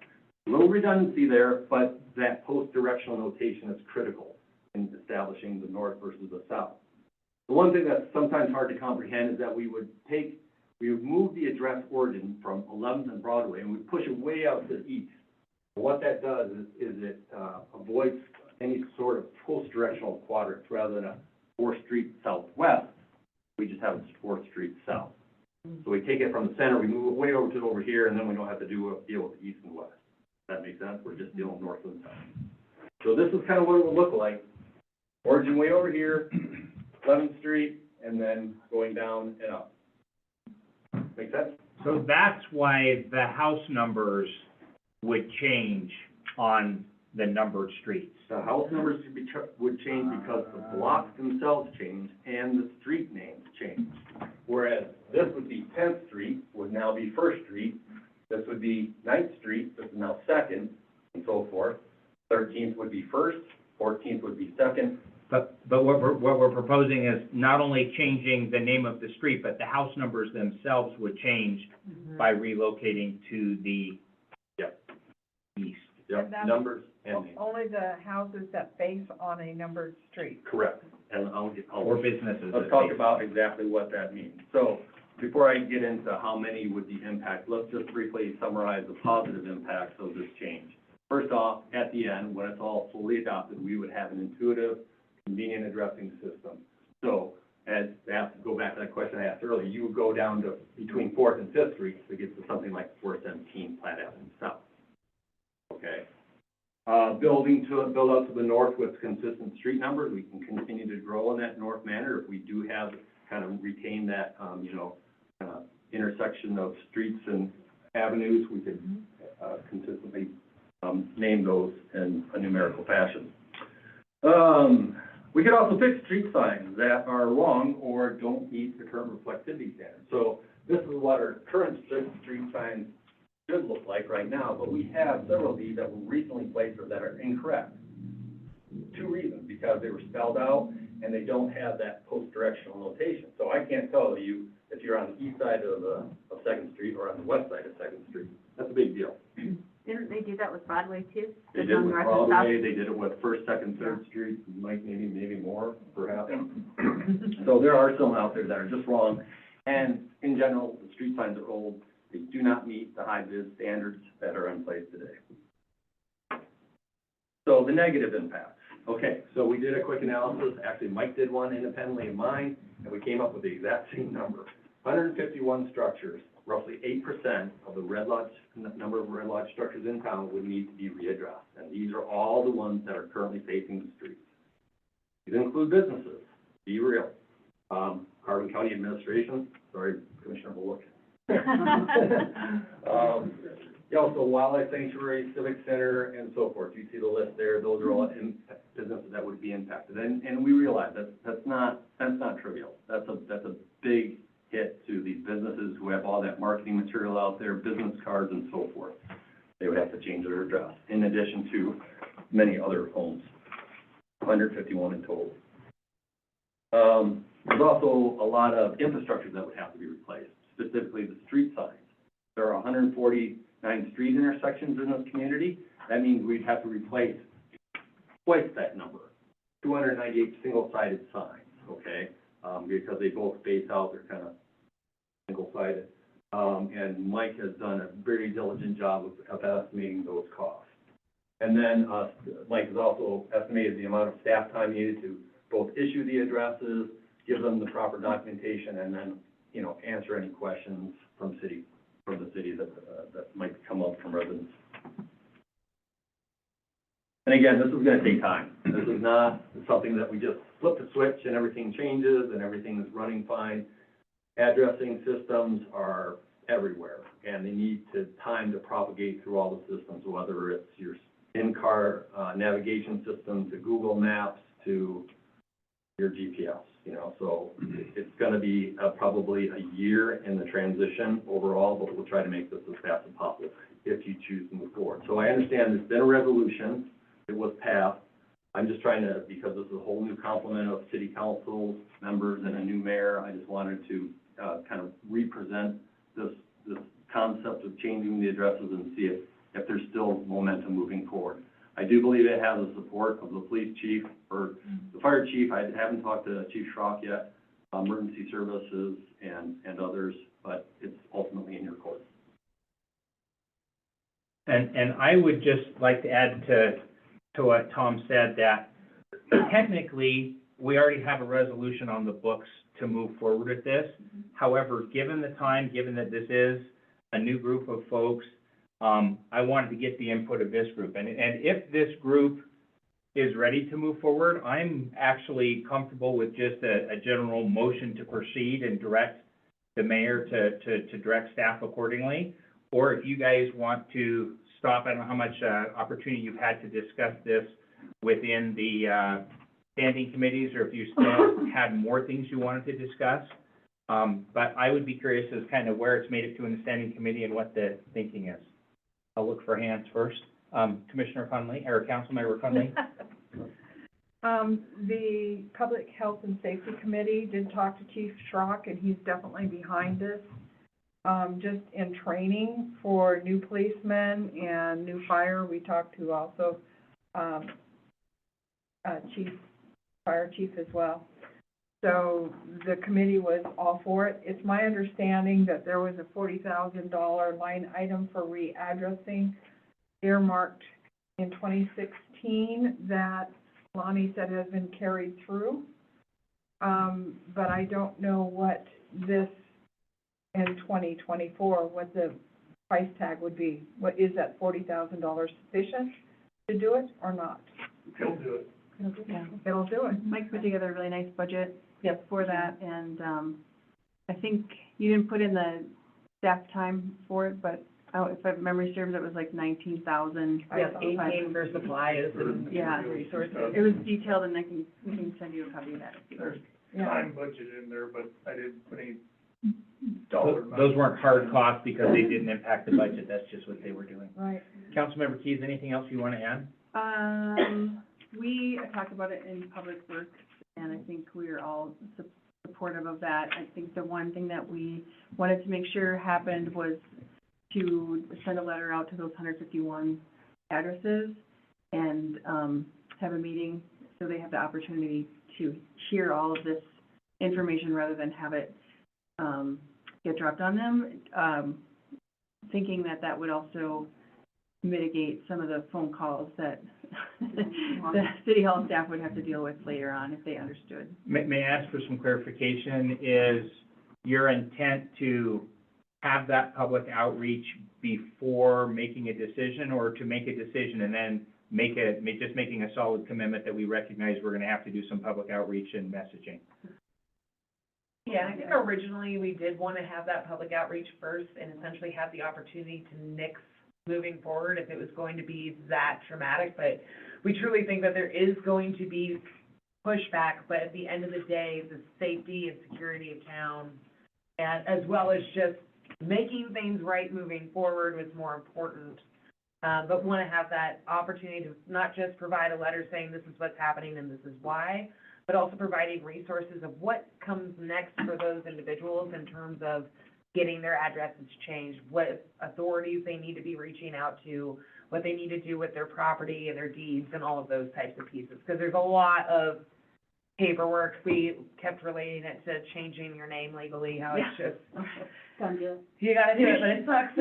A little redundancy there, but that post-directional notation is critical in establishing the north versus the south. The one thing that's sometimes hard to comprehend is that we would move the address origin from 11th and Broadway, and we push it way out to the east. What that does is it avoids any sort of post-directional quadrants. Rather than a 4th Street southwest, we just have a 4th Street south. So we take it from the center, we move it way over here, and then we don't have to deal with the east and west. Does that make sense? We're just dealing north and south. So this is kind of what it would look like. Origin way over here, 11th Street, and then going down and up. Make sense? So that's why the house numbers would change on the numbered streets. The house numbers would change because the blocks themselves change and the street names change. Whereas this would be 10th Street, would now be First Street. This would be 9th Street, this is now Second, and so forth. 13th would be First, 14th would be Second. But what we're proposing is not only changing the name of the street, but the house numbers themselves would change by relocating to the east. Yep, And that's numbers and names. Only the houses that face on a numbered street. Correct. And Or businesses. let's that talk they- about exactly what that means. So before I get into how many would be impacted, let's just briefly summarize the positive impacts of this change. First off, at the end, when it's all fully adopted, we would have an intuitive, convenient addressing system. So, go back to that question I asked earlier, you would go down to between Fourth and Fifth Street to get to something like 417 Platte Avenue South. Okay? Build up to the north with consistent street numbers. We can continue to grow in that north manner if we do have, kind of retain that, intersection of streets and avenues. We could consistently name those in a numerical fashion. We could also fix street signs that are wrong or don't meet the current reflectivity standard. So this is what our current street signs should look like right now, but we have several of these that were recently placed or that are incorrect. Two reasons: because they were spelled out and they don't have that post-directional notation. So I can't tell you if you're on the east side of Second Street or on the west side of Second Street. That's a big deal. Didn't they do that with Broadway too? They did it with Broadway, they did it with First, Second, Third Street, maybe more, perhaps. So there are some out there that are just wrong, and in general, the street signs are old. They do not meet the high-vis standards that are in place today. So the negative impacts. Okay, so we did a quick analysis. Actually, Mike did one independently of mine, and we came up with the exact same number. 151 structures, roughly 8% of the number of red lodge structures in town would need to be readdressed. And these are all the ones that are currently facing the streets. These include businesses, be real. Carbon County Administration, sorry, Commissioner Bullock. So Wildlife Sanctuary, Civic Center, and so forth. You see the list there. Those are all businesses that would be impacted. And we realize that's not trivial. That's a big hit to these businesses who have all that marketing material out there, business cards and so forth. They would have to change their address, in addition to many other homes, 151 in total. There's also a lot of infrastructure that would have to be replaced, specifically the street signs. There are 149 street intersections in this community. That means we'd have to replace twice that number, 298 single-sided signs, okay? Because they both face out, they're kind of single-sided. And Mike has done a very diligent job of estimating those costs. And then Mike has also estimated the amount of staff time needed to both issue the addresses, give them the proper documentation, and then, answer any questions from the city that might come up from residents. And again, this is going to take time. This is not something that we just flip the switch and everything changes and everything is running fine. Addressing systems are everywhere, and they need time to propagate through all the systems, whether it's your in-car navigation system to Google Maps to your GPS. So it's going to be probably a year in the transition overall, but we'll try to make this as fast as possible if you choose to move forward. So I understand there's been a resolution. It was passed. I'm just trying to, because this is a whole new complement of city council members and a new mayor, I just wanted to kind of represent this concept of changing the addresses and see if there's still momentum moving forward. I do believe it has the support of the police chief or the fire chief. I haven't talked to Chief Schrock yet, emergency services and others, but it's ultimately in your court. And I would just like to add to what Tom said, that technically, we already have a resolution on the books to move forward with this. However, given the time, given that this is a new group of folks, I wanted to get the input of this group. And if this group is ready to move forward, I'm actually comfortable with just a general motion to proceed and direct the mayor to direct staff accordingly. Or if you guys want to stop, I don't know how much opportunity you've had to discuss this within the standing committees, or if you still had more things you wanted to discuss. But I would be curious as kind of where it's made it to in the standing committee and what the thinking is. I'll look for hands first. Commissioner Conley, or Councilmember Conley? The Public Health and Safety Committee did talk to Chief Schrock, and he's definitely behind this. Just in training for new policemen and new fire, we talked to also fire chief as well. So the committee was all for it. It's my understanding that there was a $40,000 line item for readdressing earmarked in 2016 that Lonnie said has been carried through. But I don't know what this in 2024, what the price tag would be. What, is that $40,000 sufficient to do it or not? He'll do it. Yeah. It'll do it. Mike put together a really nice budget for that, and, I think you didn't put in the staff time for it, but, if my memory serves, it was like 19,000. Yes, 18 for supplies and Yeah. resources. It was detailed, and we can send you a copy of that if you There's Yeah. time budget in there, but I didn't put any dollar amount. Those weren't hard costs because they didn't impact the budget, that's just what they were doing. Right. Councilmember Keys, anything else you want to add? We talked about it in Public Works, and I think we are all supportive of that. I think the one thing that we wanted to make sure happened was to send a letter out to those 151 addresses and, have a meeting so they have the opportunity to hear all of this information rather than have it, get dropped on them. Thinking that that would also mitigate some of the phone calls that the city hall staff would have to deal with later on if they understood. May I ask for some clarification? Is your intent to have that public outreach before making a decision, or to make a decision and then just making a solid commitment that we recognize we're gonna have to do some public outreach and messaging? Yeah, I think originally we did want to have that public outreach first and essentially have the opportunity to nix moving forward if it was going to be that traumatic, but we truly think that there is going to be pushback, but at the end of the day, the safety and security of town, and as well as just making things right moving forward was more important. But want to have that opportunity to not just provide a letter saying this is what's happening and this is why, but also providing resources of what comes next for those individuals in terms of getting their addresses changed, what authorities they need to be reaching out to, what they need to do with their property and their deeds and all of those types of pieces. Because there's a lot of paperwork. We kept relating it to changing your name legally, how it's just, Don't do it. you gotta do it, but it sucks.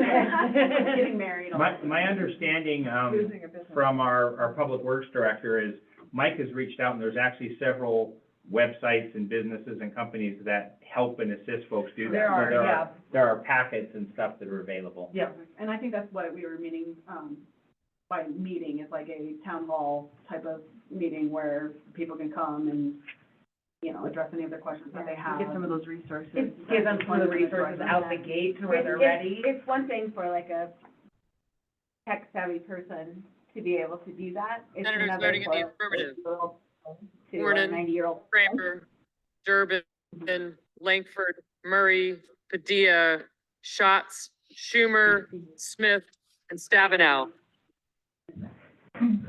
Getting married. My understanding, Losing a business. from our Public Works Director is Mike has reached out, and there's actually several websites and businesses and companies that help and assist folks do that. There are, So yeah. there are packets and stuff that are available. Yeah. And I think that's what we were meaning, by meeting, is like a town hall type of meeting where people can come and, you know, address any of their questions that they have. Get some of those resources. Give them some of the resources out the gate to where they're ready. It's one thing for like a tech savvy person to be able to do that. It's Senators another voting in the for affirmative. to a Gordon. 90-year-old. Kramer, Durbin, Langford, Murray, Padilla, Schatz, Schumer, Smith, and Stabenow.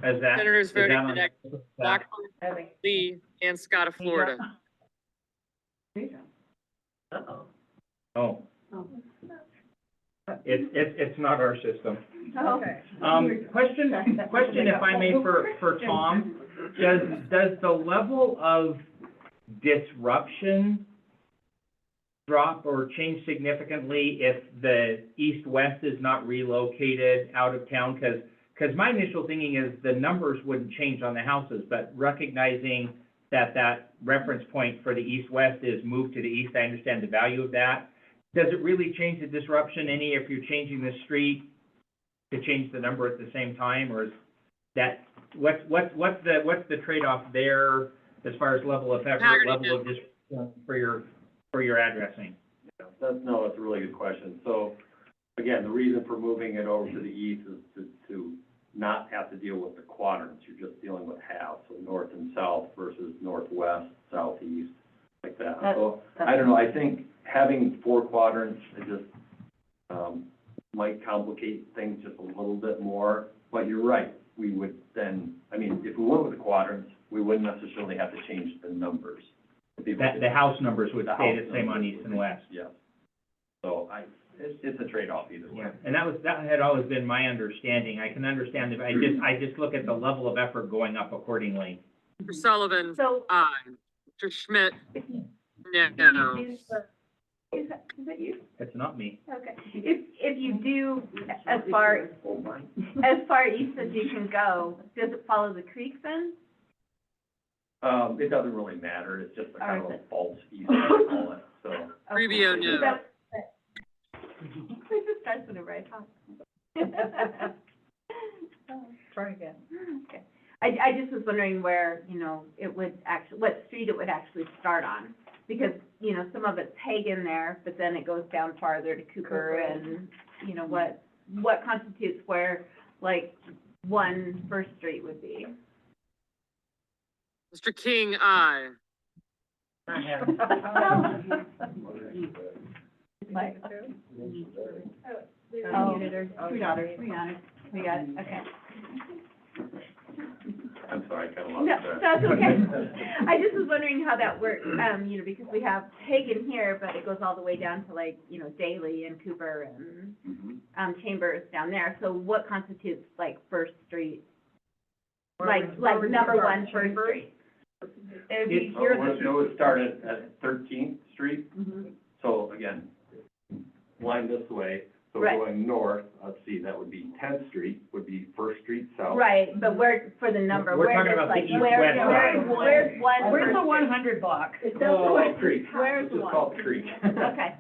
As that. Senators is that voting on- today. Blackburn, Lee, and Scott of Florida. Uh-oh. Oh. It's not our system. Okay. Question if I may, for Tom, does the level of disruption drop or change significantly if the east-west is not relocated out of town? Because my initial thinking is the numbers wouldn't change on the houses, but recognizing that reference point for the east-west is moved to the east, I understand the value of that. Does it really change the disruption any if you're changing the street to change the number at the same time, or is that, what's the trade-off there as far as level of effort, level of disruption for your addressing? That's a really good question. So, again, the reason for moving it over to the east is to not have to deal with the quadrants. You're just dealing with halves, so north and south versus northwest, southeast, like that. So, I don't know, I think having 4 quadrants, it just, might complicate things just a little bit more, but you're right. We would then, I mean, if we went with the quadrants, we wouldn't necessarily have to change the numbers. The house numbers would stay the same on east and west. Yes. So it's a trade-off either way. Yeah, and that had always been my understanding. I can understand that, I just look at the level of effort going up accordingly. Mr. Sullivan, So aye. Mr. Schmidt, no. Is that you? It's not me. Okay. If you do, as far east as you can go, does it follow the creek then? It doesn't really matter, it's just a kind of a Alright. false east, they call it, so. Rubio, Okay. no. It just starts whenever I talk. Try again. Okay. I just was wondering where, you know, it would actually, what street it would actually start on. Because, you know, some of it's Hagan there, but then it goes down farther to Cooper and, you know, what constitutes where, like, one First Street would be. Mr. King, aye. Mike? Oh, two daughters, we got it, okay. I'm sorry, I kind of No, lost that. that's okay. I just was wondering how that works, you know, because we have Hagan here, but it goes all the way down to like, you know, Daly and Cooper and, Mhm. Chambers down there. So what constitutes like First Street? Where Like would number you start, one First Chambers? Street? It would be here, It would start at 13th Street, so again, line this way, so Right. going north, let's see, that would be 10th Street, would be First Street South. Right, but where, for the number, We're where talking does about the like, east-west where's side. one Where's the First one Street? hundred block? Oh, Creek, Where's it's just one? called Creek. Okay,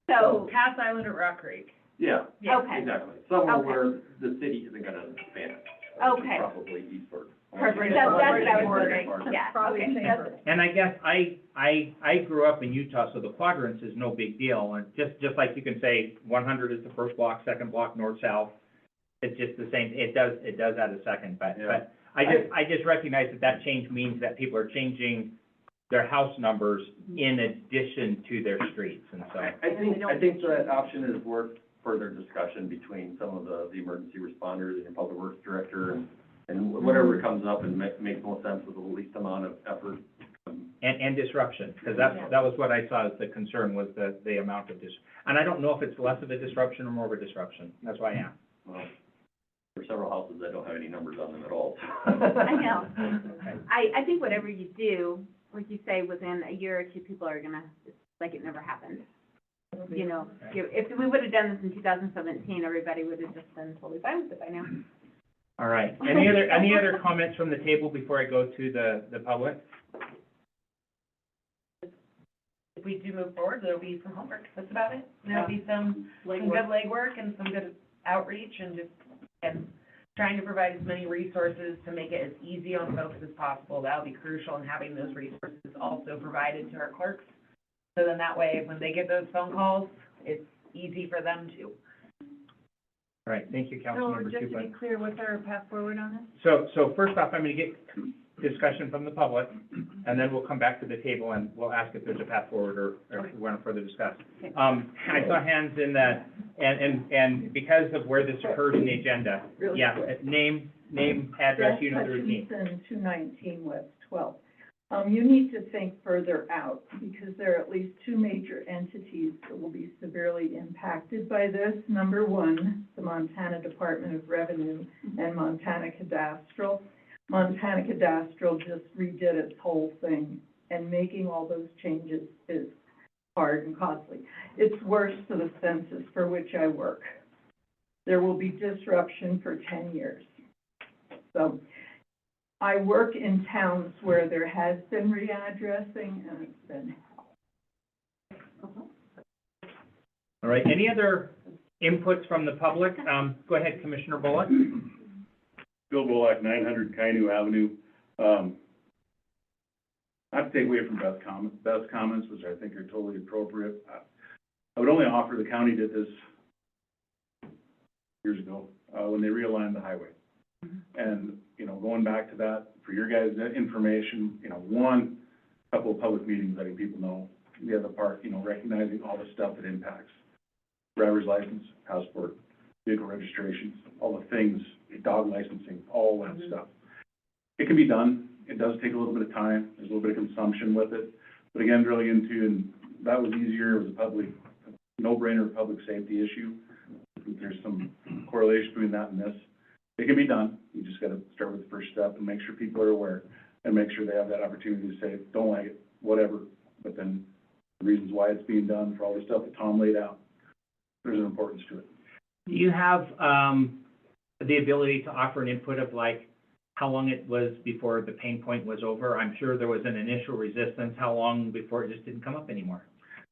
so, Cass Island at Rock Creek. Yeah, okay, exactly, somewhere Okay. where the city isn't gonna expand. Okay. Probably eastward. perfect, that's what I was Wondering. wondering, yeah, Probably okay, Chambers. that's, And I guess I grew up in Utah, so the quadrants is no big deal. And just like you can say 100 is the first block, second block, north, south. It's just the same, it does add a second, but Yeah. I just recognize that change means that people are changing their house numbers in addition to their streets, and so. I think that option is worth further discussion between some of the emergency responders and your public works director and whatever comes up and makes most sense with the least amount of effort. And disruption, because that was what I saw as the concern, was the amount of and I don't know if it's less of a disruption or more of a disruption, that's why I asked. Well, there are several houses that don't have any numbers on them at all. I know. I think whatever you do, like you say, within a year or two, people are gonna, it's like it never happened. You know, if we would have done this in 2017, everybody would have just been totally fine with it by now. All right, any other comments from the table before I go to the public? If we do move forward, there'll be some homework, that's about it. There'll be some good legwork and some good outreach and trying to provide as many resources to make it as easy on folks as possible. That'll be crucial in having those resources also provided to our clerks. So then that way, when they get those phone calls, it's easy for them too. All right, thank you, So Councilmember just to be Tupin. clear, what's our path forward on this? So first off, I'm gonna get discussion from the public, and then we'll come back to the table and we'll ask if there's a path forward or if we want to further discuss. Okay. I saw hands in the, and because of where this occurs in the agenda, Really yeah, quick. name, address, unit, the routine. Hutchinson, 219 West 12th. You need to think further out, because there are at least two major entities that will be severely impacted by this. Number one, the Montana Department of Revenue and Montana Cadastral. Montana Cadastral just redid its whole thing, and making all those changes is hard and costly. It's worse to the census for which I work. There will be disruption for 10 years. So I work in towns where there has been readdressing, and it's been All right, any other inputs from the public? Go ahead, Commissioner Bullock. Bill Bullock, 900 Kainu Avenue. Not to take away from Beth's comments, which I think are totally appropriate. I would only offer the county did this years ago, when they realigned the highway. And, you know, going back to that, for your guys' information, you know, couple of public meetings letting people know. The other part, you know, recognizing all the stuff that impacts driver's license, passport, vehicle registrations, all the things, dog licensing, all that stuff. It can be done. It does take a little bit of time. There's a little bit of consumption with it. But again, drilling into, and that was easier, it was a public, no-brainer public safety issue. I think there's some correlation between that and this. It can be done. You just gotta start with the first step and make sure people are aware and make sure they have that opportunity to say, don't like it, whatever, but then the reasons why it's being done, for all the stuff that Tom laid out. There's an importance to it. Do you have, the ability to offer an input of like, how long it was before the pain point was over? I'm sure there was an initial resistance. How long before it just didn't come up anymore?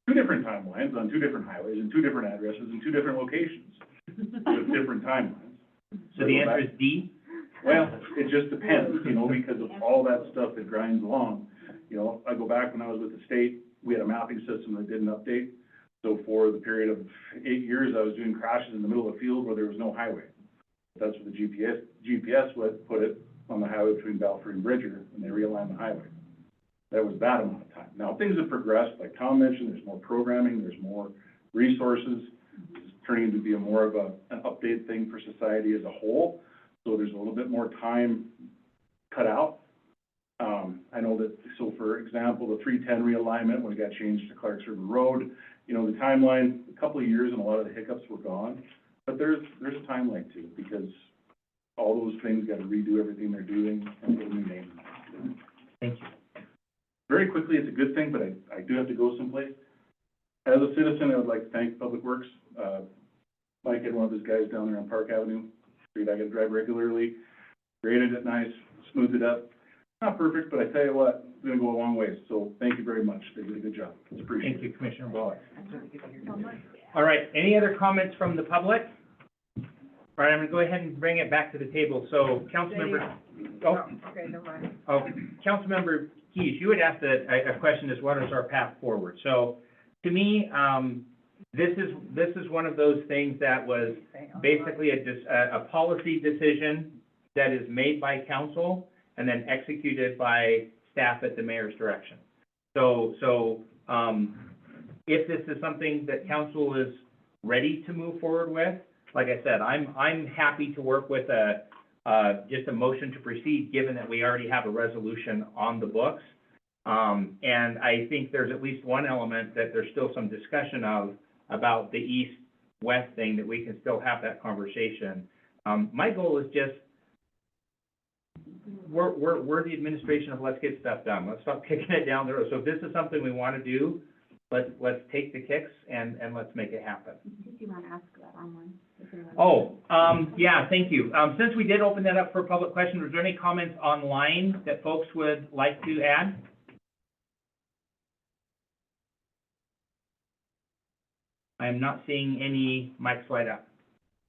2 different timelines on 2 different highways and 2 different addresses and 2 different locations with different timelines. So the answer is D? Well, it just depends, you know, because of all that stuff that grinds along. You know, I go back when I was with the state, we had a mapping system that didn't update. So for the period of 8 years, I was doing crashes in the middle of a field where there was no highway. That's where the GPS would put it on the highway between Belfry and Bridger, and they realigned the highway. That was that amount of time. Now, things have progressed, like Tom mentioned, there's more programming, there's more resources. It's turning into be more of an updated thing for society as a whole. So there's a little bit more time cut out. I know that, so for example, the 310 realignment, when it got changed to Clarks River Road, you know, the timeline, a couple of years and a lot of the hiccups were gone. But there's a timeline too, because all those things got to redo everything they're doing and put a new name on it. Thank you. Very quickly, it's a good thing, but I do have to go someplace. As a citizen, I would like to thank Public Works. Mike had one of his guys down there on Park Avenue, street I got to drive regularly, graded it nice, smoothed it up. Not perfect, but I tell you what, it's going to go a long ways. So thank you very much. They did a good job. It's appreciated. Thank you, Commissioner Bullock. All right, any other comments from the public? All right, I'm gonna go ahead and bring it back to the table. So, Councilmember, Okay, never mind. Councilmember Keys, you had asked a question as what is our path forward? So, to me, this is one of those things that was basically a policy decision that is made by council and then executed by staff at the mayor's direction. So, if this is something that council is ready to move forward with, like I said, I'm happy to work with just a motion to proceed, given that we already have a resolution on the books. And I think there's at least one element that there's still some discussion of about the east-west thing, that we can still have that conversation. My goal is just, we're the administration of let's get stuff done. Let's stop kicking it down the road. So if this is something we want to do, let's take the kicks and let's make it happen. Did you want to ask that online? Yeah, thank you. Since we did open that up for public questions, was there any comments online that folks would like to add? I am not seeing any mics light up.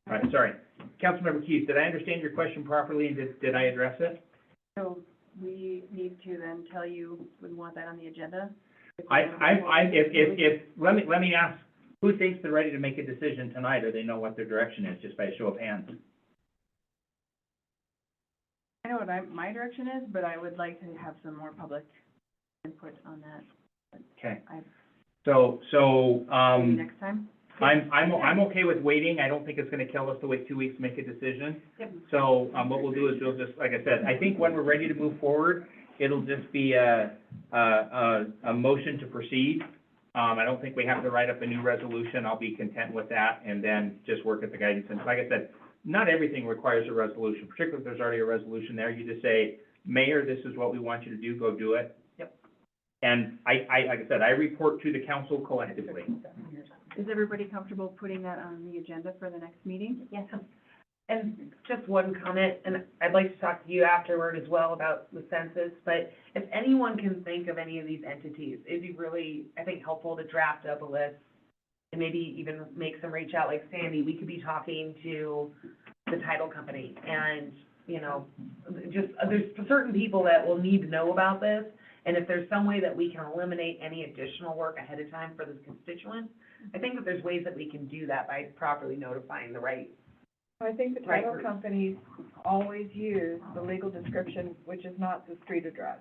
All right, sorry. Councilmember Keith, did I understand your question properly, and did I address it? So we need to then tell you we want that on the agenda? Let me ask, who thinks they're ready to make a decision tonight, or they know what their direction is, just by a show of hands? I know what my direction is, but I would like to have some more public input on that. Okay. I- Maybe next time? I'm okay with waiting. I don't think it's gonna kill us to wait 2 weeks to make a decision. Yep. So, what we'll do is we'll just, like I said, I think when we're ready to move forward, it'll just be a motion to proceed. I don't think we have to write up a new resolution. I'll be content with that, and then just work at the guidance. And like I said, not everything requires a resolution, particularly if there's already a resolution there. You just say, Mayor, this is what we want you to do, go do it. Yep. And like I said, I report to the council collectively. Is everybody comfortable putting that on the agenda for the next meeting? Yes. And just one comment, and I'd like to talk to you afterward as well about the census, but if anyone can think of any of these entities, it'd be really, I think, helpful to draft up a list and maybe even make some reach out, like Sandy, we could be talking to the title company, and, you know, just, there's certain people that will need to know about this, and if there's some way that we can eliminate any additional work ahead of time for this constituent, I think that there's ways that we can do that by properly notifying the right. I think the Right. title companies always use the legal description, which is not the street address.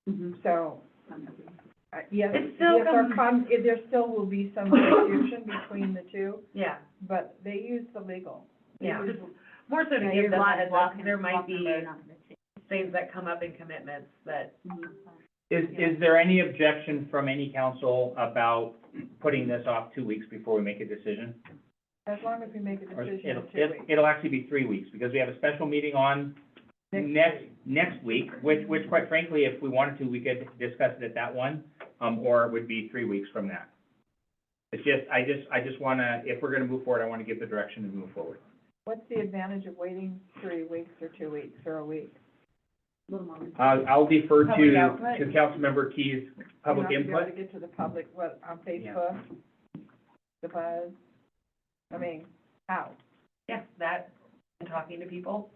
Mm-hmm. So, yes, It still there still will be some confusion between the two, Yeah, but they use the legal. They yeah, use- just more so to Yeah, give you're them a walking- heads up, walking- there might walking be around on the- things that come up in commitments that, Is there any objection from any council about putting this off 2 weeks before we make a decision? As long as we make a Or decision in 2 weeks. it'll actually be 3 weeks, because we have a special meeting on next week, which quite frankly, if we wanted to, we could discuss it at that one. or it would be 3 weeks from that. It's just, I just wanna, if we're gonna move forward, I wanna give the direction to move forward. What's the advantage of waiting 3 weeks or 2 weeks or a week? I'll defer Public to output? Councilmember Key's public You have to be able input. to get to the public, what, on Facebook, the buzz? I mean, how? Yeah, that, and talking to people.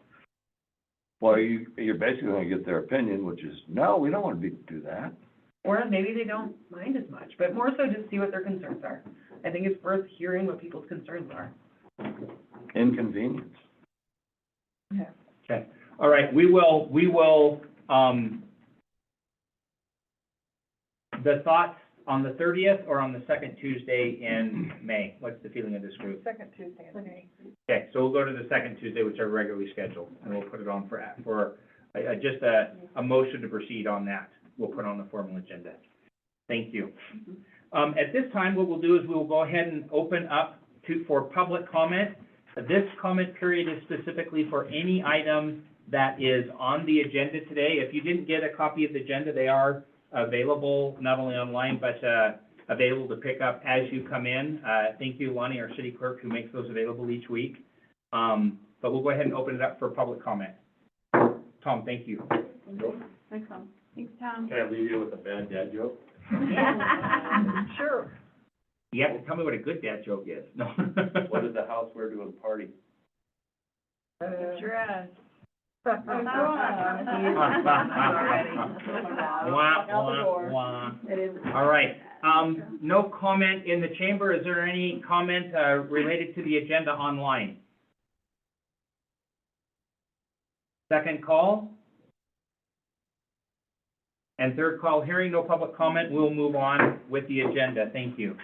Well, you're basically gonna get their opinion, which is, no, we don't want to do that. Or maybe they don't mind as much, but more so just see what their concerns are. I think it's worth hearing what people's concerns are. Inconvenience. Yeah. Okay, all right, we will, the thoughts on the 30th or on the second Tuesday in May? What's the feeling of this group? Second Tuesday in May. Okay, so we'll go to the second Tuesday, which are regularly scheduled, and we'll put it on for just a motion to proceed on that. We'll put on the formal agenda. Thank you. At this time, what we'll do is we'll go ahead and open up for public comment. This comment period is specifically for any item that is on the agenda today. If you didn't get a copy of the agenda, they are available not only online, but available to pick up as you come in. Thank you, Lonnie, our city clerk, who makes those available each week. But we'll go ahead and open it up for public comment. Tom, thank you. Thanks, Tom. Thanks, Tom. Can I leave you with a bad dad joke? Sure. You have to tell me what a good dad joke is. No. What did the house wear to a party? Sure as. Wah, wah, wah. It is. All right, no comment in the chamber. Is there any comment, related to the agenda online? Second call? And third call, hearing no public comment, we'll move on with the agenda. Thank you.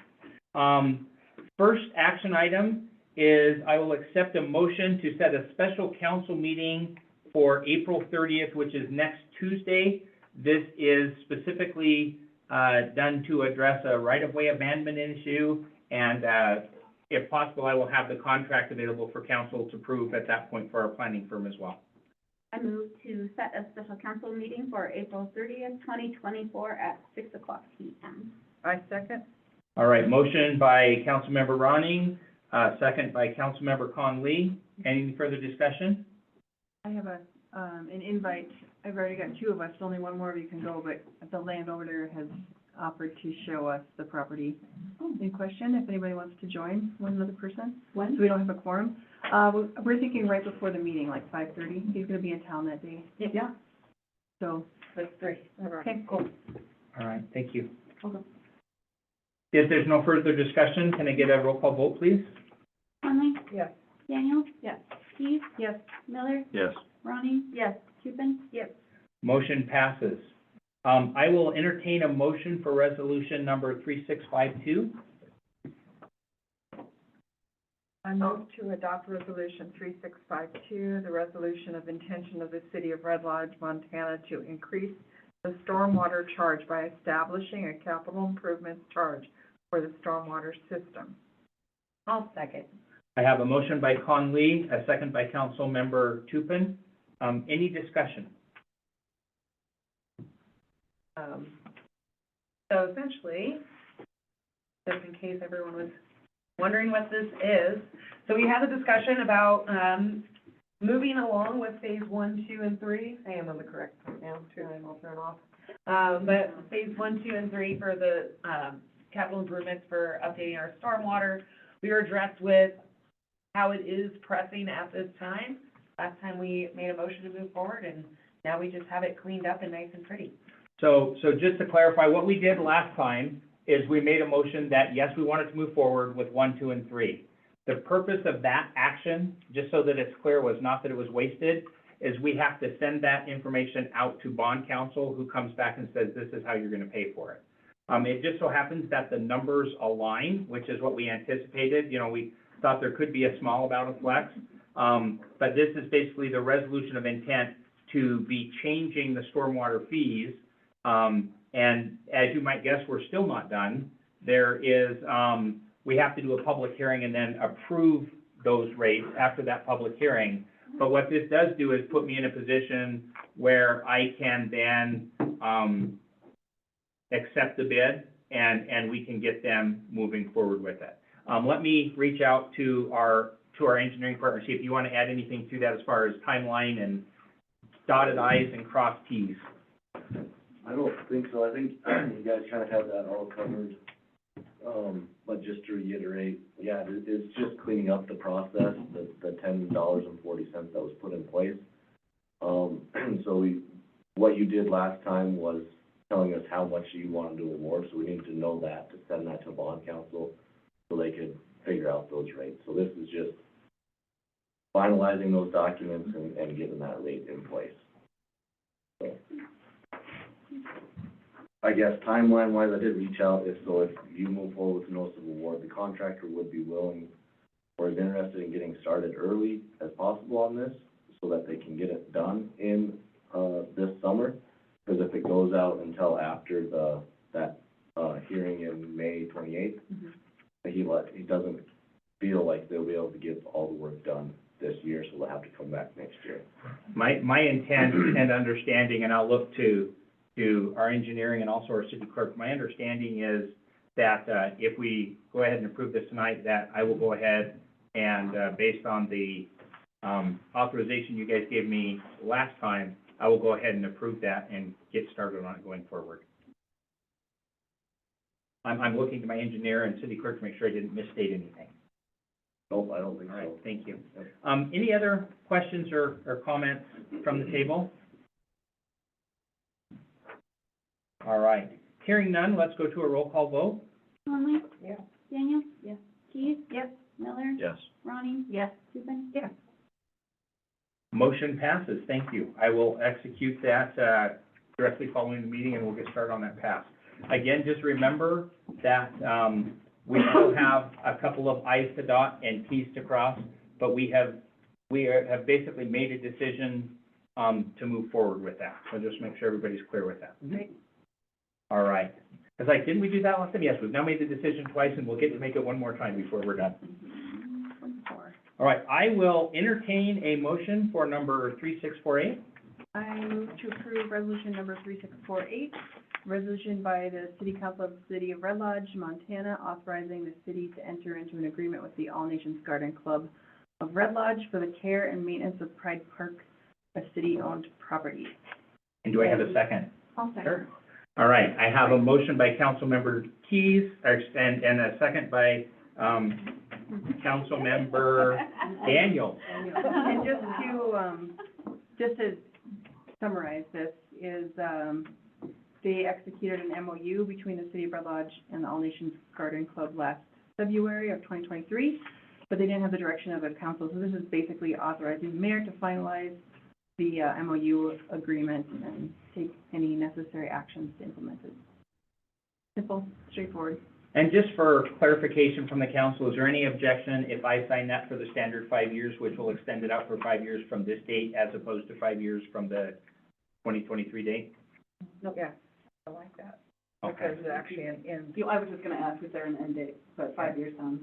First action item is I will accept a motion to set a special council meeting for April 30th, which is next Tuesday. This is specifically done to address a right-of-way abandonment issue, and if possible, I will have the contract available for council to approve at that point for our planning firm as well. I move to set a special council meeting for April 30th, 2024 at 6 o'clock p.m. I second. All right, motion by Councilmember Ronning, second by Councilmember Conley. Any further discussion? I have an invite. I've already got 2 of us, only one more of you can go, but the landowner has offered to show us the property in question, if anybody wants to join, one other person. When? So we don't have a quorum. We're thinking right before the meeting, like 5:30. He's gonna be in town that day. Yeah. So, That's 3. okay, cool. All right, thank you. Okay. If there's no further discussion, can I get a roll call vote, please? Conley? Yes. Daniel? Yes. Keith? Yes. Miller? Yes. Ronnie? Yes. Tupin? Yes. Motion passes. I will entertain a motion for resolution number 3652. I move to adopt resolution 3652, the resolution of intention of the city of Red Lodge, Montana to increase the stormwater charge by establishing a capital improvements charge for the stormwater system. I'll second. I have a motion by Conley, a second by Councilmember Tupin. Any discussion? So essentially, just in case everyone was wondering what this is, so we had a discussion about, moving along with phase 1, 2, and 3. I am on the correct part now, too, and I'll turn off. But phase 1, 2, and 3 for the, capital improvements for updating our stormwater, we were addressed with how it is pressing at this time. Last time we made a motion to move forward, and now we just have it cleaned up and nice and pretty. So just to clarify, what we did last time is we made a motion that, yes, we wanted to move forward with 1, 2, and 3. The purpose of that action, just so that it's clear, was not that it was wasted, is we have to send that information out to bond counsel, who comes back and says, this is how you're gonna pay for it. It just so happens that the numbers align, which is what we anticipated. You know, we thought there could be a small amount of flex. But this is basically the resolution of intent to be changing the stormwater fees. And as you might guess, we're still not done. There is, we have to do a public hearing and then approve those rates after that public hearing. But what this does do is put me in a position where I can then, accept the bid, and we can get them moving forward with it. Let me reach out to our engineering partner, see if you want to add anything to that as far as timeline and dotted i's and crossed t's. I don't think so. I think you guys kind of have that all covered. But just to reiterate, yeah, it's just cleaning up the process, the $10.40 that was put in place. So what you did last time was telling us how much you wanted to award, so we need to know that, to send that to bond council, so they could figure out those rates. So this is just finalizing those documents and getting that rate in place. So, I guess timeline-wise, I did reach out, if you move forward with the notice of award, the contractor would be willing or is interested in getting started early as possible on this, so that they can get it done in, this summer. Because if it goes out until after that hearing in May 28th, he doesn't feel like they'll be able to get all the work done this year, so they'll have to come back next year. My intent and understanding, and I'll look to our engineering and also our city clerk, my understanding is that, if we go ahead and approve this tonight, that I will go ahead and, based on the, authorization you guys gave me last time, I will go ahead and approve that and get started on it going forward. I'm looking to my engineer and city clerk to make sure I didn't misstate anything. Nope, I don't think so. All right, thank you. Any other questions or comments from the table? All right, hearing none, let's go to a roll call vote. Conley? Yeah. Daniels? Yes. Keith? Yes. Miller? Yes. Ronnie? Yes. Susan? Yeah. Motion passes, thank you. I will execute that, directly following the meeting, and we'll get started on that pass. Again, just remember that, we still have a couple of i's to dot and t's to cross, but we have basically made a decision, to move forward with that. So just make sure everybody's clear with that. Great. All right. It's like, didn't we do that last time? Yes, we've now made the decision twice, and we'll get to make it one more time before we're done. All right, I will entertain a motion for number 3648. I move to approve resolution number 3648, resolution by the City Council of the City of Red Lodge, Montana, authorizing the city to enter into an agreement with the All Nations Garden Club of Red Lodge for the care and maintenance of Pride Park, a city-owned property. And do I have a second? I'll second. Sure. All right, I have a motion by Councilmember Keys, and a second by, Councilmember Daniels. And just to summarize this, is, they executed an MOU between the City of Red Lodge and the All Nations Garden Club last February of 2023, but they didn't have the direction of the council, so this is basically authorizing the mayor to finalize the MOU agreement and take any necessary actions to implement it. Simple, straightforward. And just for clarification from the council, is there any objection if I sign that for the standard 5 years, which will extend it out for 5 years from this date, as opposed to 5 years from the 2023 date? No, yeah, I like that. Okay. Because it's actually in. I was just gonna ask if there an end date, but 5 years sounds.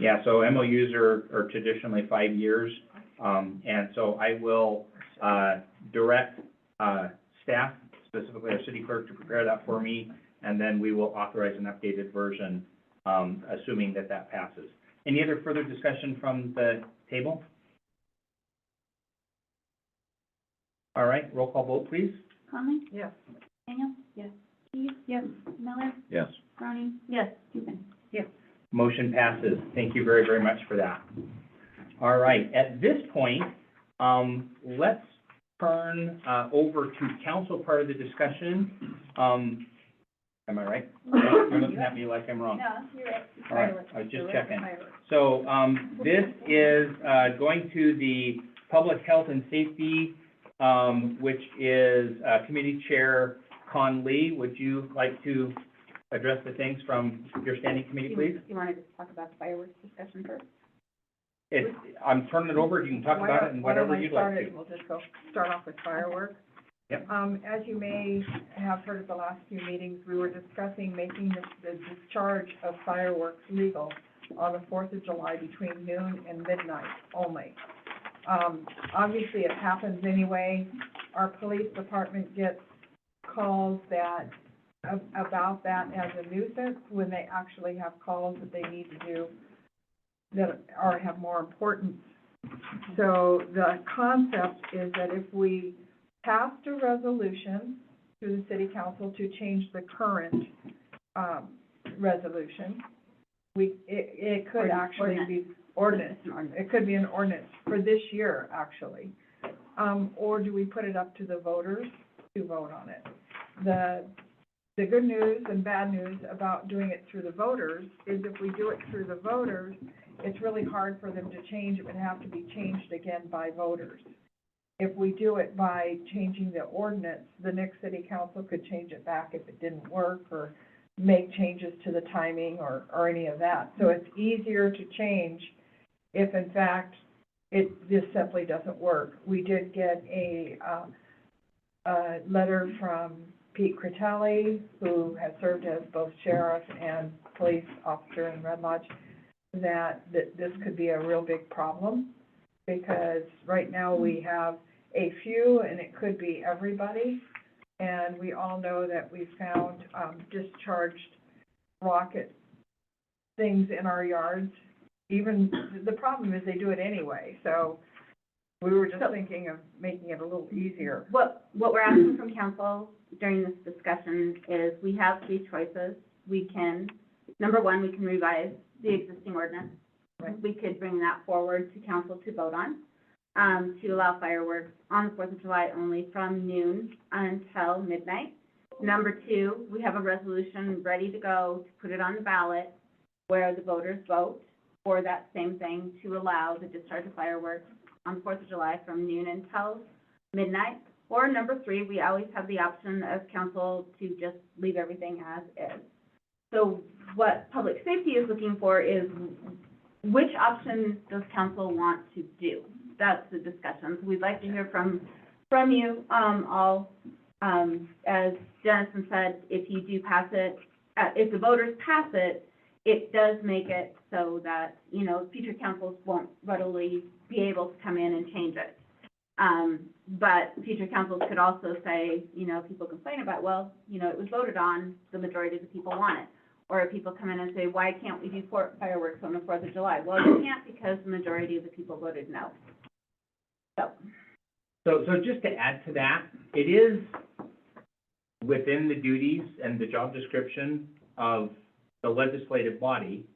Yeah, so MOUs are traditionally 5 years. And so I will, direct, staff, specifically our city clerk, to prepare that for me, and then we will authorize an updated version, assuming that passes. Any other further discussion from the table? All right, roll call vote, please. Conley? Yes. Daniels? Yes. Keith? Yes. Miller? Yes. Ronnie? Yes. Susan? Motion passes. Thank you very, very much for that. All right, at this point, let's turn, over to council part of the discussion. Am I right? You're looking at me like I'm wrong. No, you're right. All right, I was just checking. So, this is, going to the Public Health and Safety, which is, Committee Chair Conley. Would you like to address the things from your standing committee, please? You wanted to talk about the fireworks discussion first? I'm turning it over, you can talk about it and whatever you'd like to. We'll just start off with fireworks. Yep. As you may have heard at the last few meetings, we were discussing making the discharge of fireworks legal on the 4th of July between noon and midnight only. Obviously, it happens anyway. Our police department gets calls that about that as a nuisance when they actually have calls that they need to do that are, have more importance. So the concept is that if we passed a resolution through the city council to change the current, resolution, it could actually be ordinance. It could be an ordinance for this year, actually. Or do we put it up to the voters to vote on it? The good news and bad news about doing it through the voters is if we do it through the voters, it's really hard for them to change. It would have to be changed again by voters. If we do it by changing the ordinance, the next city council could change it back if it didn't work, or make changes to the timing or any of that. So it's easier to change if in fact this simply doesn't work. We did get a letter from Pete Critelli, who has served as both sheriff and police officer in Red Lodge, that this could be a real big problem, because right now we have a few, and it could be everybody, and we all know that we found discharged rocket things in our yards. Even, the problem is they do it anyway, so we were just thinking of making it a little easier. What we're asking from council during this discussion is we have three choices. We can, number one, we can revise the existing ordinance. Right. We could bring that forward to council to vote on, to allow fireworks on the 4th of July only from noon until midnight. Number two, we have a resolution ready to go to put it on the ballot where the voters vote for that same thing, to allow the discharge of fireworks on the 4th of July from noon until midnight. Or number three, we always have the option as council to just leave everything as is. So what public safety is looking for is, which option does council want to do? That's the discussion. So we'd like to hear from you, all. As Jensen said, if you do pass it, if the voters pass it, it does make it so that, you know, future councils won't readily be able to come in and change it. But future councils could also say, you know, people complain about, well, you know, it was voted on, the majority of the people want it. Or if people come in and say, why can't we do fireworks on the 4th of July? Well, you can't, because the majority of the people voted no. So just to add to that, it is within the duties and the job description of the legislative body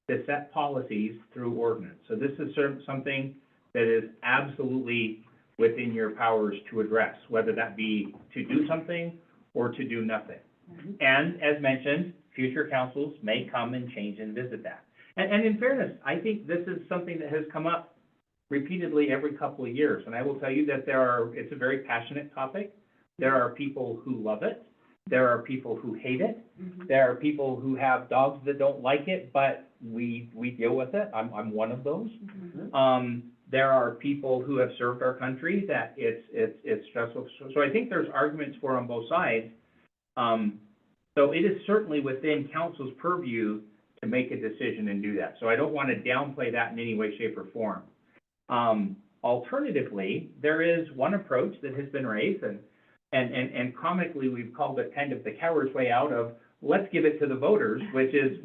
to set policies through ordinance. So this is something that is absolutely within your powers to address, whether that be to do something or to do nothing. And as mentioned, future councils may come and change and visit that. And in fairness, I think this is something that has come up repeatedly every couple of years. And I will tell you that it's a very passionate topic. There are people who love it. There are people who hate it. There are people who have dogs that don't like it, but we deal with it. I'm one of those. There are people who have served our country that it's stressful. So I think there's arguments for on both sides. So it is certainly within council's purview to make a decision and do that. So I don't want to downplay that in any way, shape, or form. Alternatively, there is one approach that has been raised, and comically, we've called it kind of the coward's way out of, let's give it to the voters, which is,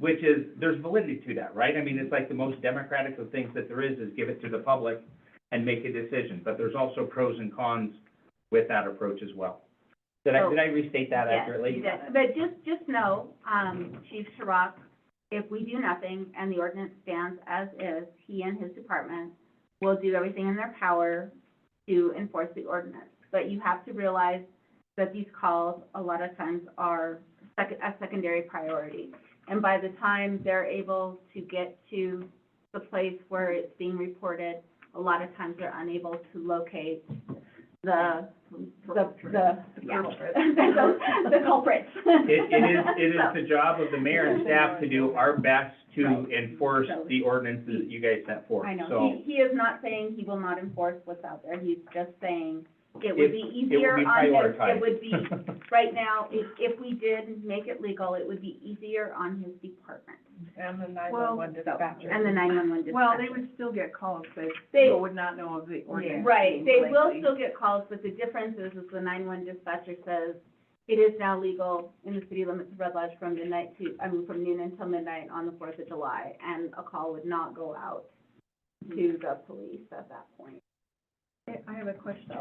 there's validity to that, right? I mean, it's like the most democratic of things that there is give it to the public and make a decision. But there's also pros and cons with that approach as well. Did I restate that accurately? Yes, you did. But just know, Chief Shirok, if we do nothing and the ordinance stands as is, he and his department will do everything in their power to enforce the ordinance. But you have to realize that these calls, a lot of times, are a secondary priority. And by the time they're able to get to the place where it's being reported, a lot of times they're unable to locate the culprits. It is the job of the mayor and staff to do our best to enforce the ordinances that you guys set forth. I know, So he is not saying he will not enforce what's out there, he's just saying it would be it easier would be on his, prioritized. it would be, right now, if we did make it legal, it would be easier on his department. And the 911 dispatcher. And the 911 dispatcher. Well, they would still get calls, but They- people would not know of the ordinance. Right, being they will likely. still get calls, but the difference is the 911 dispatcher says, it is now legal in the city limits of Red Lodge from from noon until midnight on the 4th of July, and a call would not go out to the police at that point. I have a question.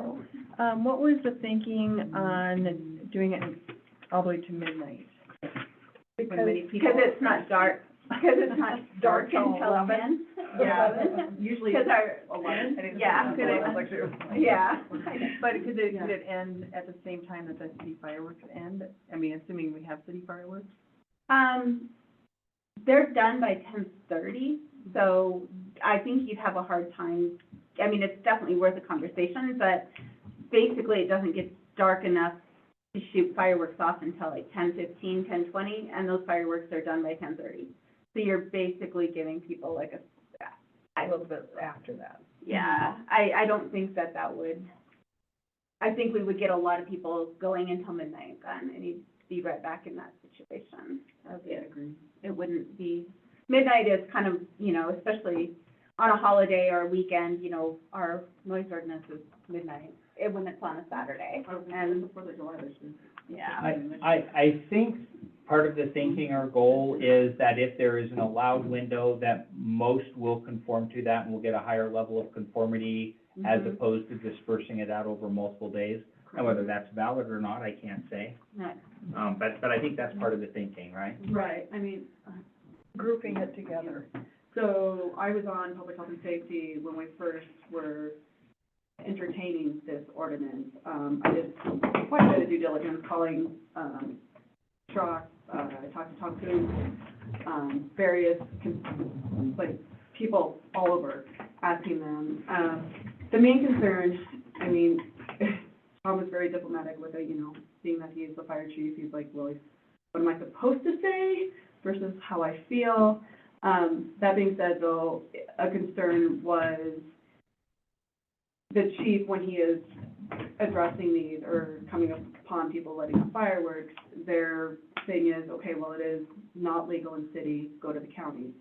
What was the thinking on doing it all the way to midnight? When many people- Because it's not dark, because it's not dark until 10. Yeah, usually Because our, 11. yeah, yeah. But could it end at the same time that the city fireworks end? I mean, assuming we have city fireworks? They're done by 10:30, so I think you'd have a hard time. I mean, it's definitely worth a conversation, but basically it doesn't get dark enough to shoot fireworks off until like 10:15, 10:20, and those fireworks are done by 10:30. So you're basically giving people like A little bit after that. yeah, I don't think that would, I think we would get a lot of people going until midnight then, and you'd be right back in that situation. I agree. It wouldn't be, midnight is kind of, you know, especially on a holiday or a weekend, you know, our noise ordinance is midnight, when it's on a Saturday. And, Before the July, there's been. yeah. I think part of the thinking or goal is that if there is an allowed window, that most will conform to that and will get a higher level of conformity as Mhm. opposed to dispersing it out over multiple days. And whether that's valid or not, I can't say. Right. But I think that's part of the thinking, right? Right, I mean, Grouping it together. so I was on public health and safety when we first were entertaining this ordinance. I did quite a bit of due diligence, calling, Schrock, I talked to Tom Coon, various, like, people all over, asking them. The main concern, I mean, Tom was very diplomatic with it, you know, being that he is the fire chief, he's like, well, what am I supposed to say versus how I feel? That being said, though, a concern was the chief, when he is addressing these or coming upon people letting off fireworks, their thing is, okay, well, it is not legal in city, go to the county.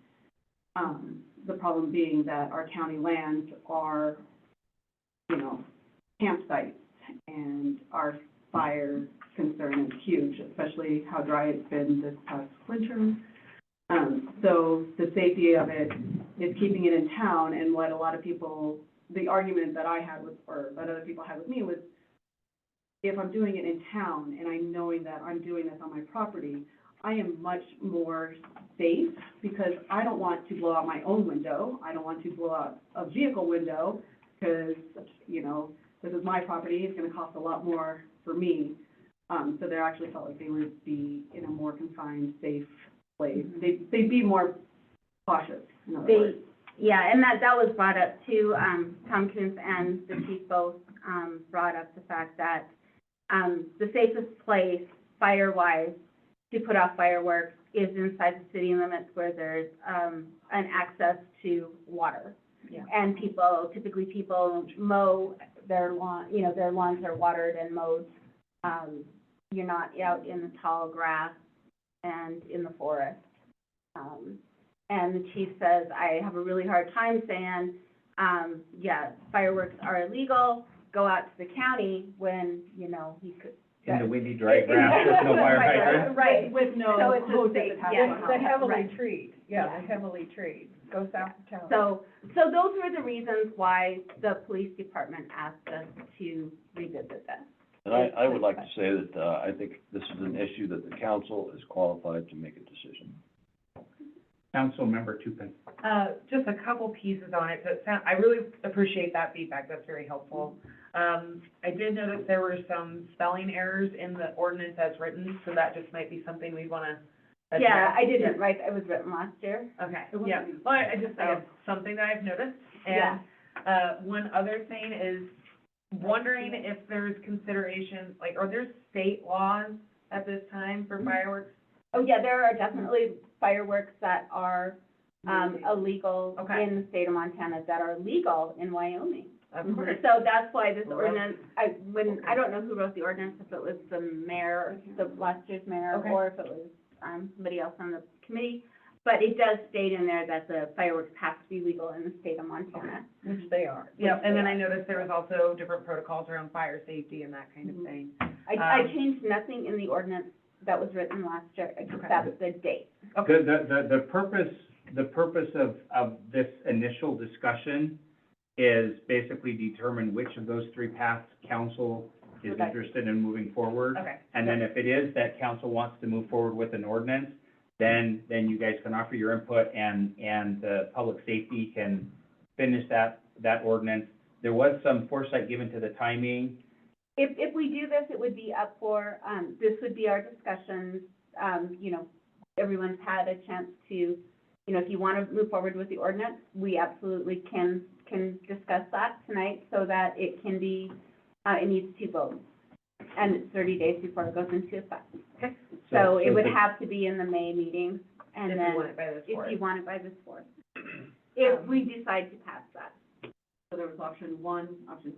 The problem being that our county lands are, you know, campsites, and our fire concern is huge, especially how dry it's been this past winter. So the safety of it is keeping it in town, and what a lot of people, the argument that I had with, or that other people had with me was, if I'm doing it in town and I'm knowing that I'm doing this on my property, I am much more safe because I don't want to blow out my own window. I don't want to blow out a vehicle window because, you know, this is my property, it's gonna cost a lot more for me. So they actually felt like they would be in a more confined, safe place. They'd be more cautious, in other words. Yeah, and that was brought up too, Tom Coons and the chief both, brought up the fact that, the safest place, fire-wise, to put off fireworks is inside the city limits where there's, an access to water. Yeah. And typically people mow their lawn, you know, their lawns are watered and mowed. You're not out in the tall grass and in the forest. And the chief says, I have a really hard time saying, yeah, fireworks are illegal, go out to the county when, you know, he could. In the windy, dry grass with no fire hydrant? Right, With no so it's a hoses safe, attached yeah. to the house. The heavily Right. treed, yeah, the heavily treed, go south of town. So those were the reasons why the police department asked us to revisit this. And I would like to say that, I think this is an issue that the council is qualified to make a decision. Councilmember Tupin. Just a couple pieces on it, so I really appreciate that feedback, that's very helpful. I did notice there were some spelling errors in the ordinance as written, so that just might be something we'd wanna address. Yeah, I didn't write, it was written last year. Okay, yeah, well, I have something that I've noticed, and, one other thing is wondering if there's consideration, like, are there state laws at this time for fireworks? Oh, yeah, there are definitely fireworks that are, illegal Okay. in the state of Montana that are legal in Wyoming. Of Mhm. course. So that's why this Well, ordinance, I don't know who wrote the ordinance, if it was the mayor, the last year's mayor, Okay. or if it was, somebody else on the committee. But it does state in there that the fireworks have to be legal in the state of Montana. Which they are. Yep, and then I noticed there was also different protocols around fire safety and that kind of thing. I changed nothing in the ordinance that was written last year, except the date. The purpose of this initial discussion is basically determine which of those three paths council is Okay. interested in moving forward. Okay. And then if it is that council wants to move forward with an ordinance, then you guys can offer your input and the public safety can finish that ordinance. There was some foresight given to the timing. If we do this, it would be up for, this would be our discussions, you know, everyone's had a chance to, you know, if you want to move forward with the ordinance, we absolutely can discuss that tonight so that it can be, it needs 2 votes. And it's 30 days before it goes into effect. Okay. So it would the- have to be in the May meeting, and If then you want it by this if fourth. you want it by this 4th. If we decide to pass that. So there was option 1, option.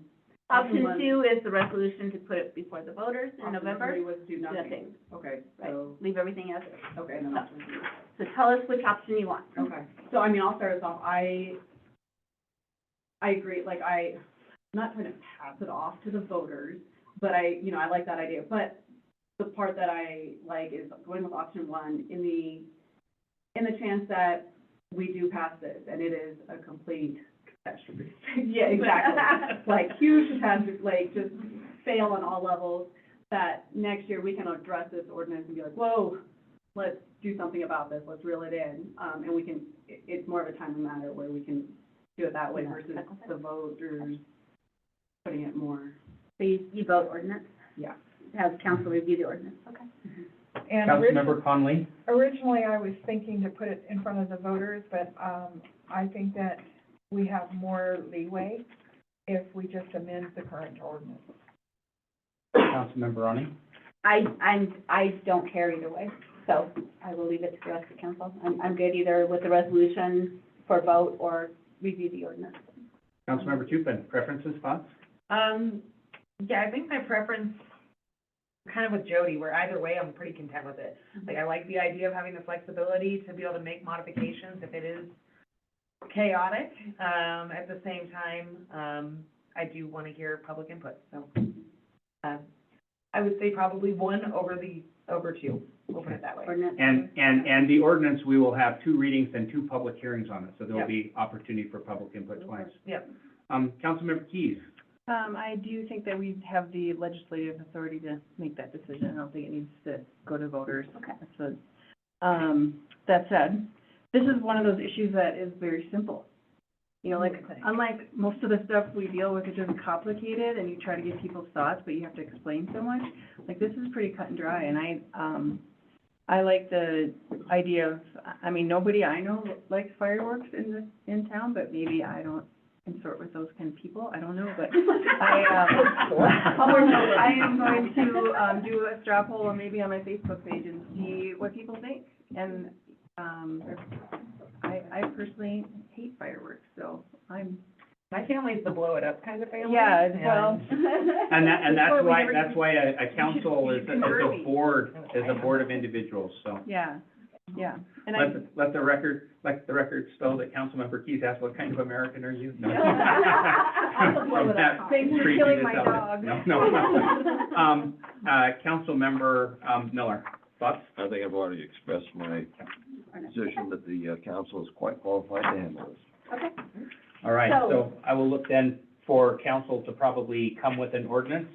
Option one. 2 is the resolution to put it before the voters in Option November. 3 was do nothing. Nothing, Okay, right, so, leave everything as is. okay, and then option 3. So tell us which option you want. Okay, so I mean, I'll start us off, I agree, like, I'm not trying to pass it off to the voters, but I like that idea, but the part that I like is going with option 1 in the chance that we do pass this, and it is a complete catastrophe. Yeah, exactly, like, huge catastrophe, like, just fail on all levels, that next year we can address this ordinance and be like, whoa, let's do something about this, let's reel it in, and we can, it's more of a timely matter where we can do it that way versus the voters putting it more, So you vote ordinance, yeah. have council review the ordinance, okay? And Councilmember Conley? originally, I was thinking to put it in front of the voters, but, I think that we have more leeway if we just amend the current ordinance. Councilmember Ronnie? I don't care either way, so I will leave it to the rest of the council. I'm good either with the resolution for vote or review the ordinance. Councilmember Tupin, preferences, thoughts? Yeah, I think my preference, kind of with Jody, where either way, I'm pretty content with it. Like, I like the idea of having the flexibility to be able to make modifications if it is chaotic. At the same time, I do want to hear public input, so, I would say probably 1 over 2, we'll put it that way. Ordinance. And the ordinance, we will have 2 readings and 2 public hearings on it, so there will Yep. be opportunity for public input twice. Yep. Councilmember Keys? I do think that we have the legislative authority to make that decision. I don't think it needs to go to voters. Okay. That's that said, this is one of those issues that is very simple. You know, like, unlike most of the stuff we deal with, it's just complicated and you try to get people's thoughts, but you have to explain so much. Like, this is pretty cut and dry, and I like the idea of, I mean, nobody I know likes fireworks in town, but maybe I don't consort with those kind of people, I don't know, but I am going to, do a straw poll or maybe on my Facebook page and see what people think. And, I personally hate fireworks, so My family's the blow it up kind of family. yeah, well. And Before that's why a council you is should convert me. a board of individuals, so. Yeah, yeah, and Let the record show that Councilmember Keys asked, what kind of American are you? No. I'll blow it up. Thanks for Creepy killing to my tell dog. it. No. Councilmember, Miller, thoughts? I think I've already expressed my position that the council is quite qualified to handle this. Okay, All right, So- so I will look then for council to probably come with an ordinance,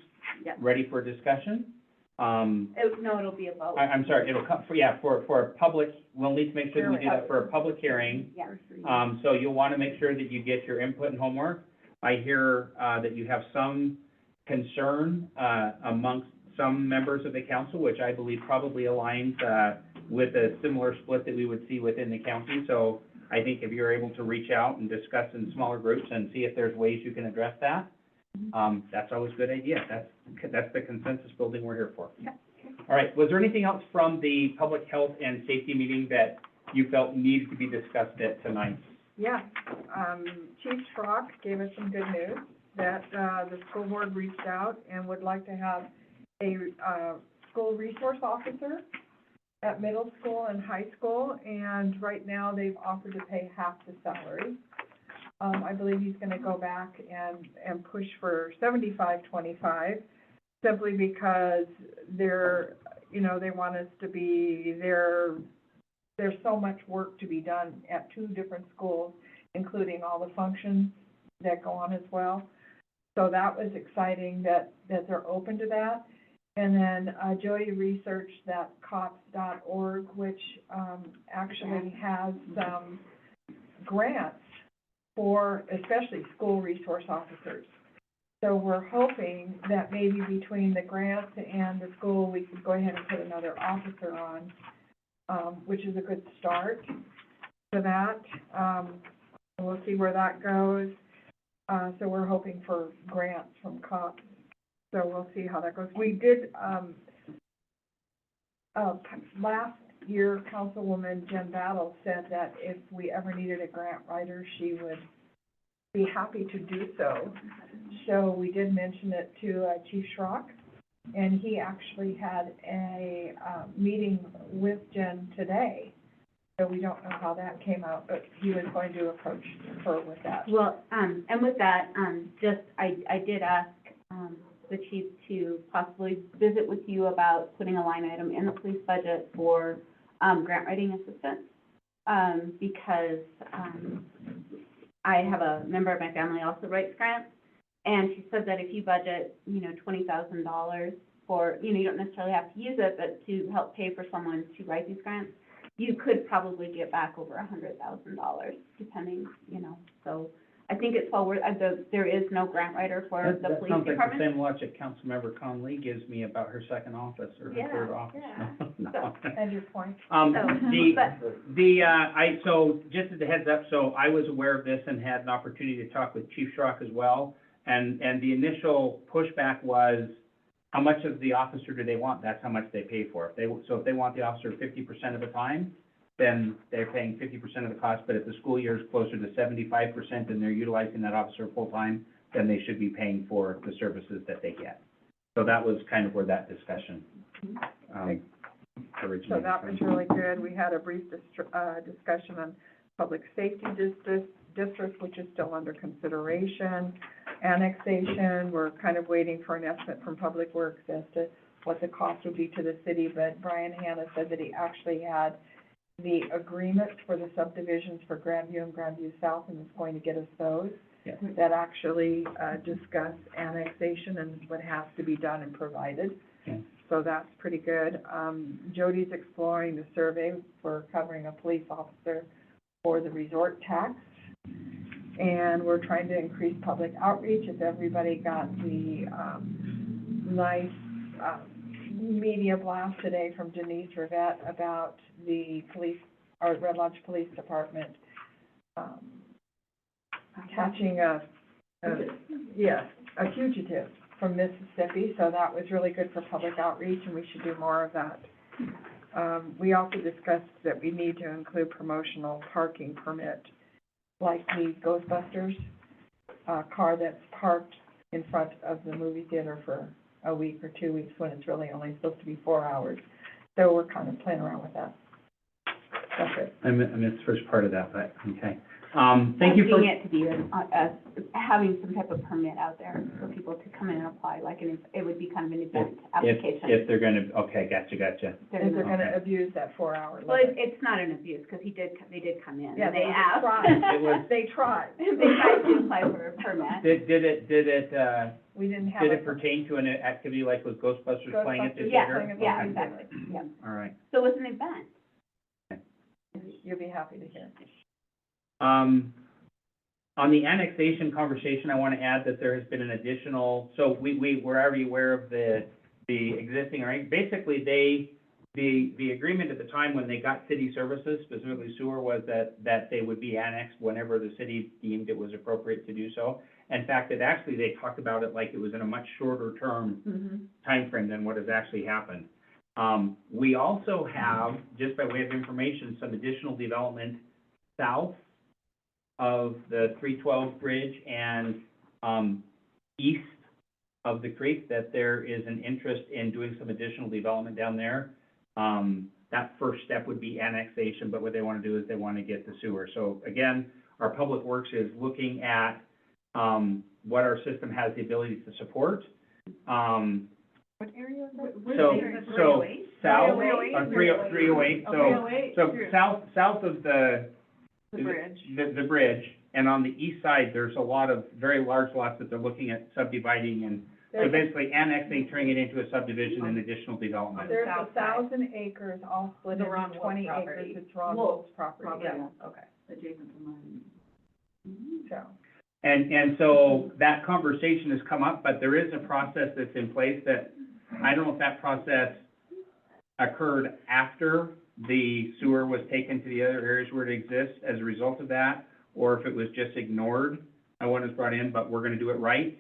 Yep. ready for discussion. no, it'll be a vote. I'm sorry, it'll come, for a public, we'll need to make sure that we do that for a public hearing. Yeah. So you'll want to make sure that you get your input and homework. I hear, that you have some concern, amongst some members of the council, which I believe probably aligns, with a similar split that we would see within the county. So I think if you're able to reach out and discuss in smaller groups and see if there's ways you can address that, that's always a good idea. That's the consensus building we're here for. All right, was there anything else from the public health and safety meeting that you felt needed to be discussed at tonight? Yeah, Chief Schrock gave us some good news that, the school board reached out and would like to have a, school resource officer at middle school and high school, and right now they've offered to pay half the salary. I believe he's gonna go back and push for 75-25, simply because they're, you know, they want us to be there. There's so much work to be done at 2 different schools, including all the functions that go on as well. So that was exciting that they're open to that. And then Jody researched that cops.org, which actually has some grants for especially school resource officers. So we're hoping that maybe between the grants and the school, we could go ahead and put another officer on, which is a good start for that. We'll see where that goes. So we're hoping for grants from cops. So we'll see how that goes. We did, last year, Councilwoman Jen Battle said that if we ever needed a grant writer, she would be happy to do so. So we did mention it to Chief Schrock, and he actually had a meeting with Jen today. So we don't know how that came out, but he was going to approach her with that. Well, and with that, I did ask, the chief to possibly visit with you about putting a line item in the police budget for, grant writing assistance. Because, I have a member of my family also writes grants, and she said that if you budget, you know, $20,000 for, you know, you don't necessarily have to use it, but to help pay for someone to write these grants, you could probably get back over $100,000, depending, you know, so I think it's well worth, there is no grant writer for the police That sounds like the department. same logic Councilmember Conley gives me about her second office or her third office. Yeah. No. And your point. So just as a heads up, so I was aware of this and had an opportunity to talk with Chief Schrock as well. And the initial pushback was, how much of the officer do they want? That's how much they pay for. If they want the officer 50% of the time, then they're paying 50% of the cost. But if the school year is closer to 75% and they're utilizing that officer full-time, then they should be paying for the services that they get. So that was kind of where that discussion originated. So that was really good. We had a brief discussion on public safety district, which is still under consideration. Annexation, we're kind of waiting for an estimate from Public Works as to what the cost would be to the city, but Brian Hanna said that he actually had the agreements for the subdivisions for Grandview and Grandview South, and is going to get us those. Yeah. That actually discuss annexation and what has to be done and provided. Okay. So that's pretty good. Jody's exploring the survey for covering a police officer for the resort tax. And we're trying to increase public outreach. If everybody got the nice media blast today from Denise Rivette about the police, or Red Lodge Police Department, catching a fugitive from Mississippi. So that was really good for public outreach, and we should do more of that. We also discussed that we need to include promotional parking permit, like the Ghostbusters car that's parked in front of the movie theater for a week or 2 weeks when it's really only supposed to be 4 hours. So we're kind of playing around with that. That's it. I missed the first part of that, but, okay. Thank you for. It to be having some type of permit out there for people to come in and apply, like it would be kind of an event application. If they're gonna, okay, gotcha. If they're gonna Okay. abuse that 4 hour Well, limit. it's not an abuse, because they did come in, Yeah, and they they asked. tried. They tried. They tried to apply for a permit. Did it We didn't have. did it pertain to an activity like with Ghostbusters playing at the Ghostbusters theater? playing at the Yeah, Okay. exactly, yeah. All right. So it was an event. You'll be happy to hear. On the annexation conversation, I want to add that there has been an additional, so we were already aware of the existing, right? Basically, the agreement at the time when they got city services, specifically sewer, was that they would be annexed whenever the city deemed it was appropriate to do so. In fact, they talked about it like it was in a much shorter term timeframe than what has actually happened. We also have, just by way of information, some additional development south of the 312 bridge and east of the creek, that there is an interest in doing some additional development down there. That first step would be annexation, but what they want to do is they want to get the sewer. So again, our Public Works is looking at what our system has the ability to support. What area is that? So south, 308? 308, so, 308, so true. south of the. The bridge. The bridge, and on the east side, there's a lot of very large lots that they're looking at subdividing and, so basically annexing, turning it into a subdivision and additional development. There's South side. 1,000 acres all split The into Ron Wolf 20 acres. property. It's Ron Wolf Wolf's property, property. yeah, Okay. Adjacent to mine. so. And so that conversation has come up, but there is a process that's in place that, I don't know if that process occurred after the sewer was taken to the other areas where it exists as a result of that, or if it was just ignored when it was brought in, but we're gonna do it right.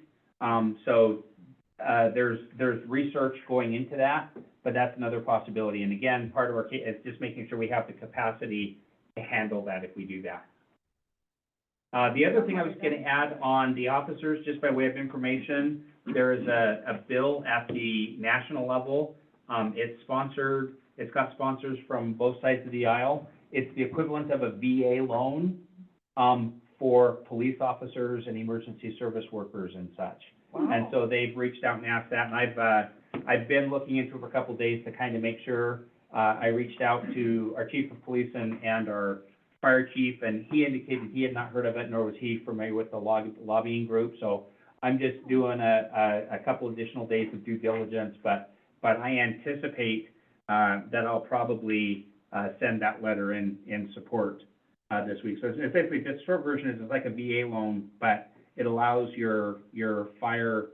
There's research going into that, but that's another possibility. And again, part of our case is just making sure we have the capacity to handle that if we do that. The other thing I was gonna add on the officers, just by way of information, there is a bill at the national level. It's got sponsors from both sides of the aisle. It's the equivalent of a VA loan, for police officers and emergency service workers and such. And so they've reached out and asked that, and I've been looking into it for a couple of days to kind of make sure. I reached out to our chief of police and our fire chief, and he indicated he had not heard of it, nor was he familiar with the lobbying group. So I'm just doing a couple additional days of due diligence, but I anticipate that I'll probably send that letter in support this week. So it's basically, the short version is it's like a VA loan, but it allows your fire,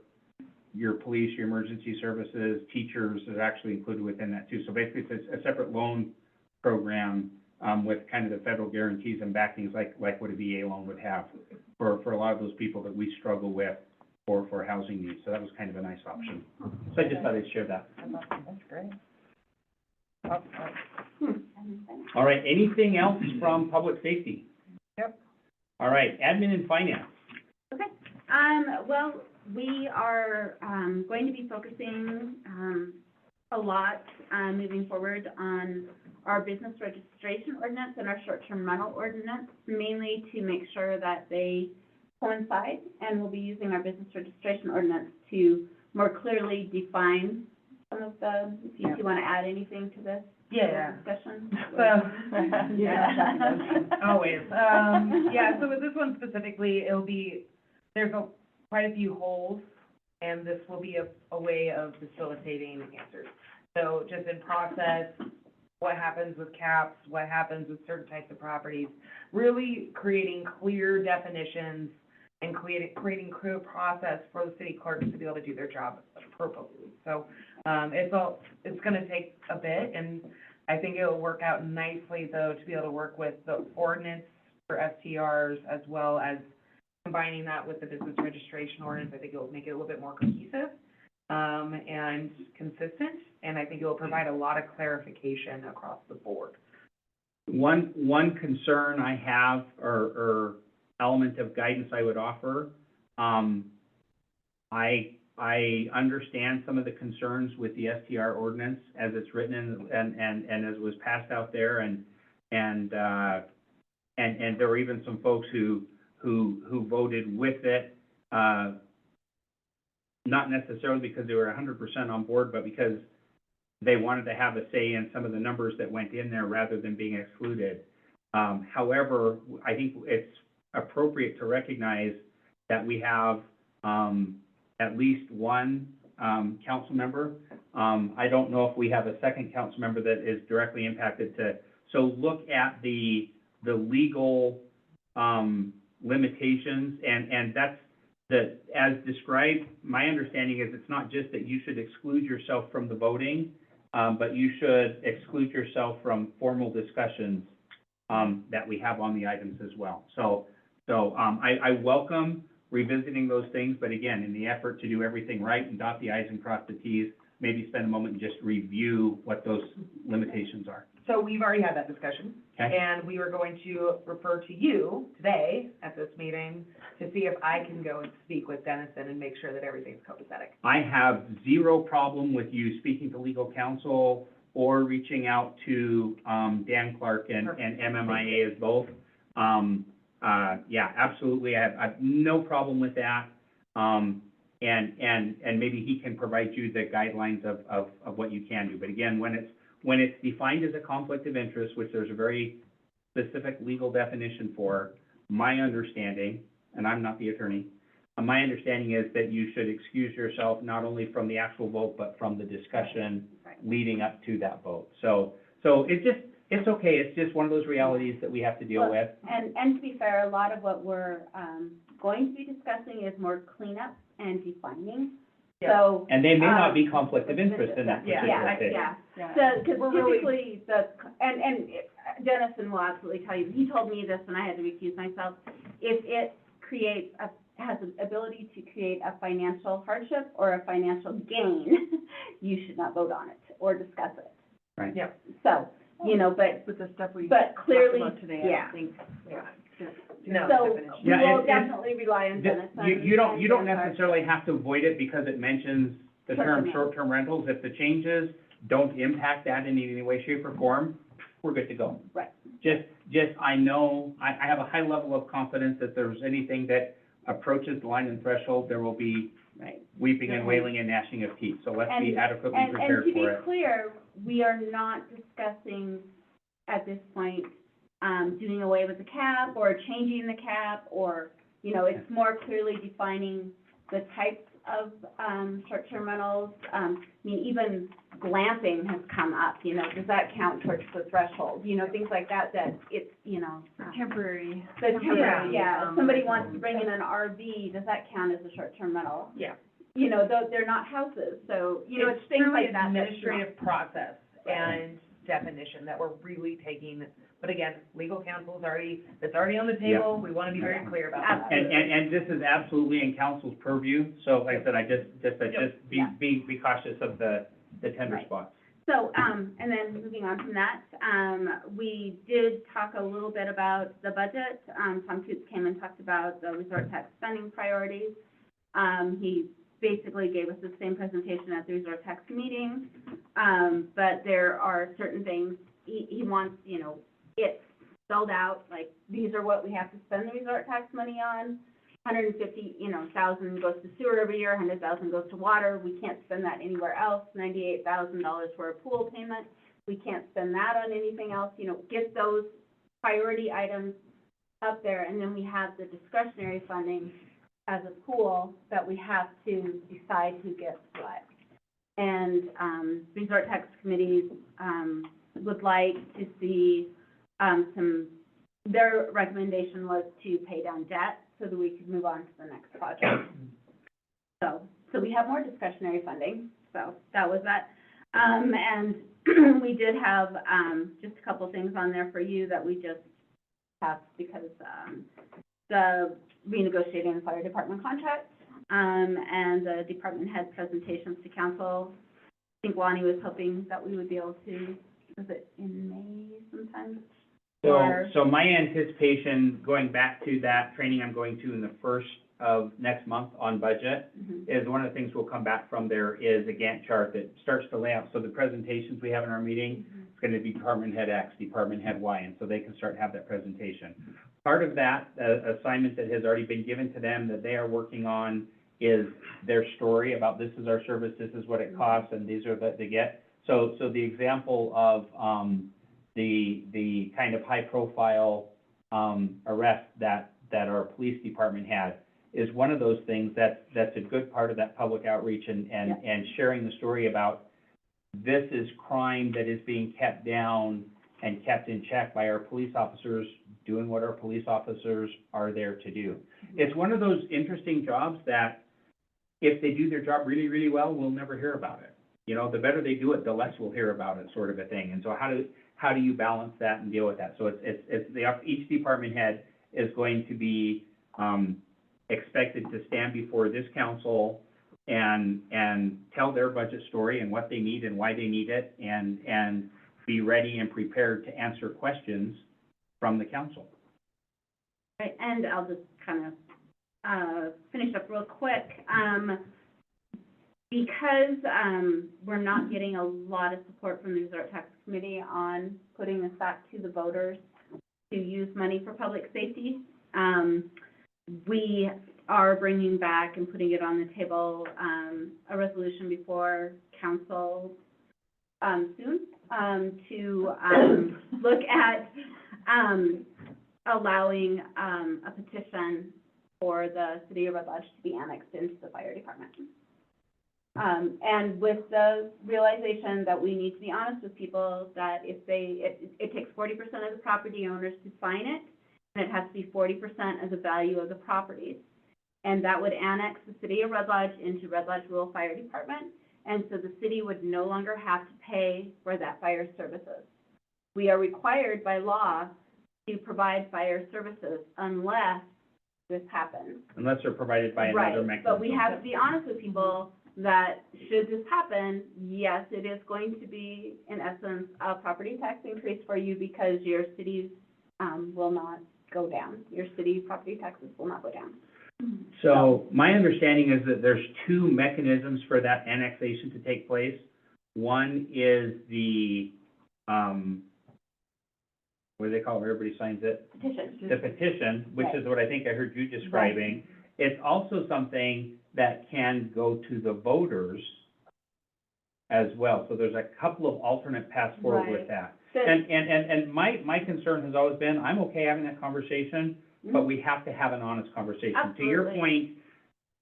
your police, your emergency services, teachers is actually included within that too. So basically, it's a separate loan program with kind of the federal guarantees and backings like what a VA loan would have for a lot of those people that we struggle with for housing needs. So that was kind of a nice option. So I just thought I'd share that. That's great. All right, anything else from public safety? Yep. All right, admin and finance. Okay, well, we are, going to be focusing, a lot, moving forward on our business registration ordinance and our short-term rental ordinance, mainly to make sure that they coincide, and we'll be using our business registration ordinance to more clearly define some of the, if you want to add anything to this discussion? So, always. Yeah, so with this one specifically, there's quite a few holes, and this will be a way of facilitating answers. So just in process, what happens with caps, what happens with certain types of properties, really creating clear definitions and creating clear process for the city clerks to be able to do their job appropriately. So, it's gonna take a bit, and I think it'll work out nicely, though, to be able to work with the ordinance for STRs as well as combining that with the business registration ordinance. I think it will make it a little bit more cohesive, and consistent, and I think it will provide a lot of clarification across the board. One concern I have, or element of guidance I would offer, I understand some of the concerns with the STR ordinance as it's written and as was passed out there, and there were even some folks who voted with it, not necessarily because they were 100% on board, but because they wanted to have a say in some of the numbers that went in there rather than being excluded. However, I think it's appropriate to recognize that we have at least one council member. I don't know if we have a second council member that is directly impacted so look at the legal limitations, and that's as described. My understanding is it's not just that you should exclude yourself from the voting, but you should exclude yourself from formal discussions that we have on the items as well. So I welcome revisiting those things, but again, in the effort to do everything right and dot the i's and cross the t's, maybe spend a moment and just review what those limitations are. So we've already had that discussion. Okay. And we were going to refer to you today at this meeting to see if I can go and speak with Dennison and make sure that everything's copacetic. I have zero problem with you speaking to legal counsel or reaching out to Dan Clark and MMIA as both. Yeah, absolutely. I have no problem with that. And and maybe he can provide you the guidelines of what you can do. But again, when it's defined as a conflict of interest, which there's a very specific legal definition for, my understanding, and I'm not the attorney, my understanding is that you should excuse yourself not only from the actual vote, but from the discussion leading up to that vote. So it's okay, it's just one of those realities that we have to deal with. And to be fair, a lot of what we're, going to be discussing is more cleanup and defining, so. And they may not be conflict of interest in that particular case. Yeah. So, because typically and Dennison will absolutely tell you, he told me this when I had to recuse myself, if it has an ability to create a financial hardship or a financial gain, you should not vote on it or discuss it. Right. Yep. So, but With the stuff we But talked clearly, about today, yeah. I think, No, So, definition. we Yeah, will and- definitely rely on Dennison. You don't and necessarily have to avoid it because it mentions the term Short-term short-term rentals. If the changes don't impact that in any way, shape, or form, we're good to go. Right. I know, I have a high level of confidence that if there's anything that approaches the line and threshold, there will be Right. weeping and wailing and gnashing of teeth. So let's be And- adequately And prepared to for be it. clear, we are not discussing at this point, doing away with the cap or changing the cap, or, it's more clearly defining the types of, short-term rentals. I mean, even glamping has come up, does that count towards the threshold? Things like that it's, temporary. the temporary, Yeah. If somebody wants to bring in an RV, does that count as a short-term rental? Yeah. Though they're not houses, so, it's things truly like that. that's not- administrative process and definition that we're really taking, but again, legal counsel it's already on the table, we wanna be very clear about that. And this is absolutely in council's purview. So like I said, I just be cautious of the tender Right. spots. So, and then moving on from that, we did talk a little bit about the budget. Tom Coots came and talked about the resort tax spending priorities. He basically gave us the same presentation at the resort tax meeting. But there are certain things, he wants, it spelled out, like, these are what we have to spend the resort tax money on. 150,000 goes to sewer every year, 100,000 goes to water. We can't spend that anywhere else. $98,000 for a pool payment. We can't spend that on anything else. Get those priority items up there, and then we have the discretionary funding as a pool that we have to decide who gets what. And, resort tax committees, would like to see, their recommendation was to pay down debt so that we could move on to the next project. So we have more discretionary funding, so that was that. And we did have, just a couple things on there for you that we just have because, the renegotiating the fire department contract, and the department head presentations to council. I think Lonnie was hoping that we would be able to, was it in May sometime? So my anticipation, going back to that training I'm going to in the first of next month on budget, Mhm. is one of the things we'll come back from there is a Gantt chart that starts to lay out. So the presentations we have in our meeting, it's gonna be department head X, department head Y, and so they can start to have that presentation. Part of that assignment that has already been given to them that they are working on is their story about this is our service, this is what it costs, and these are what they get. So the example of, the kind of high-profile, arrest that our police department had is one of those things that's a good part of that public outreach and sharing the story about this is crime that is being kept down and kept in check by our police officers doing what our police officers are there to do. It's one of those interesting jobs that if they do their job really, really well, we'll never hear about it. The better they do it, the less we'll hear about it, sort of a thing. And so how do you balance that and deal with that? So each department head is going to be, expected to stand before this council and tell their budget story and what they need and why they need it, and be ready and prepared to answer questions from the council. Right, and I'll just kind of, finish up real quick. Because, we're not getting a lot of support from the Resort Tax Committee on putting this back to the voters to use money for public safety, we are bringing back and putting it on the table, a resolution before council, soon, to, look at, allowing, a petition for the city of Red Lodge to be annexed into the fire department. And with the realization that we need to be honest with people, that if it takes 40% of the property owners to sign it, and it has to be 40% of the value of the properties. And that would annex the city of Red Lodge into Red Lodge Rural Fire Department, and so the city would no longer have to pay for that fire services. We are required by law to provide fire services unless this happens. Unless they're provided by another mechanism. Right, but we have to be honest with people that should this happen, yes, it is going to be, in essence, a property tax increase for you because your cities, will not go down. Your city property taxes will not go down. So my understanding is that there's two mechanisms for that annexation to take place. One is the, what do they call it, everybody signs it? Petition. The petition, which Right. is what I think I heard you describing. It's also something that can go to the voters as well. So there's a couple of alternate paths forward with Right. that. So- And my concern has always been, I'm okay having that conversation, but we have to have an honest conversation. To your Absolutely. point,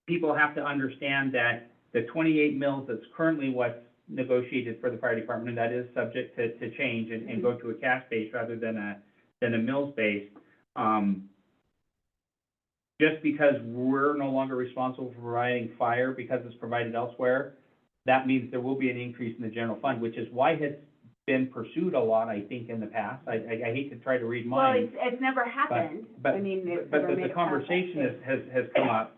people have to understand that the 28 mills that's currently what's negotiated for the fire department, and that is subject to change and go to a cash base rather than a mills base. Just because we're no longer responsible for providing fire because it's provided elsewhere, that means there will be an increase in the general fund, which is why it's been pursued a lot, I think, in the past. I hate to try to read Well, minds. it's never happened. But, I mean, it's but never the made it conversation past has come up.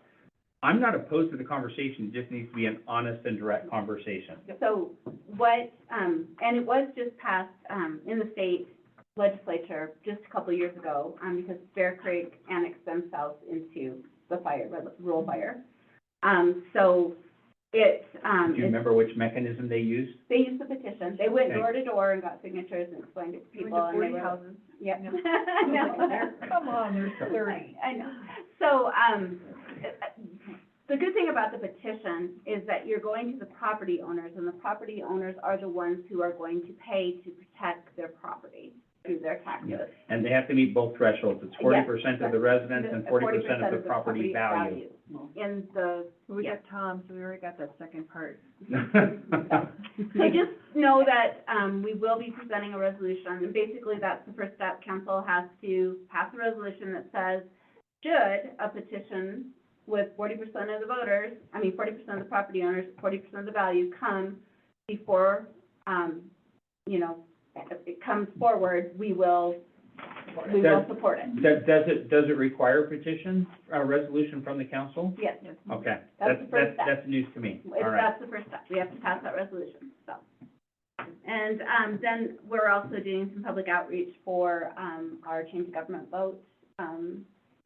I'm not opposed to the conversation, it just needs to be an honest and direct conversation. that. So what, and it was just passed, in the state legislature just a couple of years ago, because Bear Creek annexed themselves into the fire, rural fire. So it, Do you remember which mechanism they used? they used the petition. They went Okay. door to door and got signatures and explained it to people, and they were. houses. Yep. Yeah. No. Come on, there's 30. I know. So, the good thing about the petition is that you're going to the property owners, and the property owners are the ones who are going to pay to protect their property through their taxes. And they have to meet both thresholds. It's 40% of the residents and 40% of the property value. In the, We Yeah. got Tom, so we already got that second part. I just know that, we will be presenting a resolution, and basically that's the first step. Council has to pass a resolution that says, should a petition with 40% of the voters, 40% of the property owners, 40% of the value come before, if it comes forward, we will support it. Does it require a petition, a resolution from the council? Yes, Okay, That's the first step. that's news to me. All right. that's the first step. We have to pass that resolution, so. And, then we're also doing some public outreach for, our change of government vote,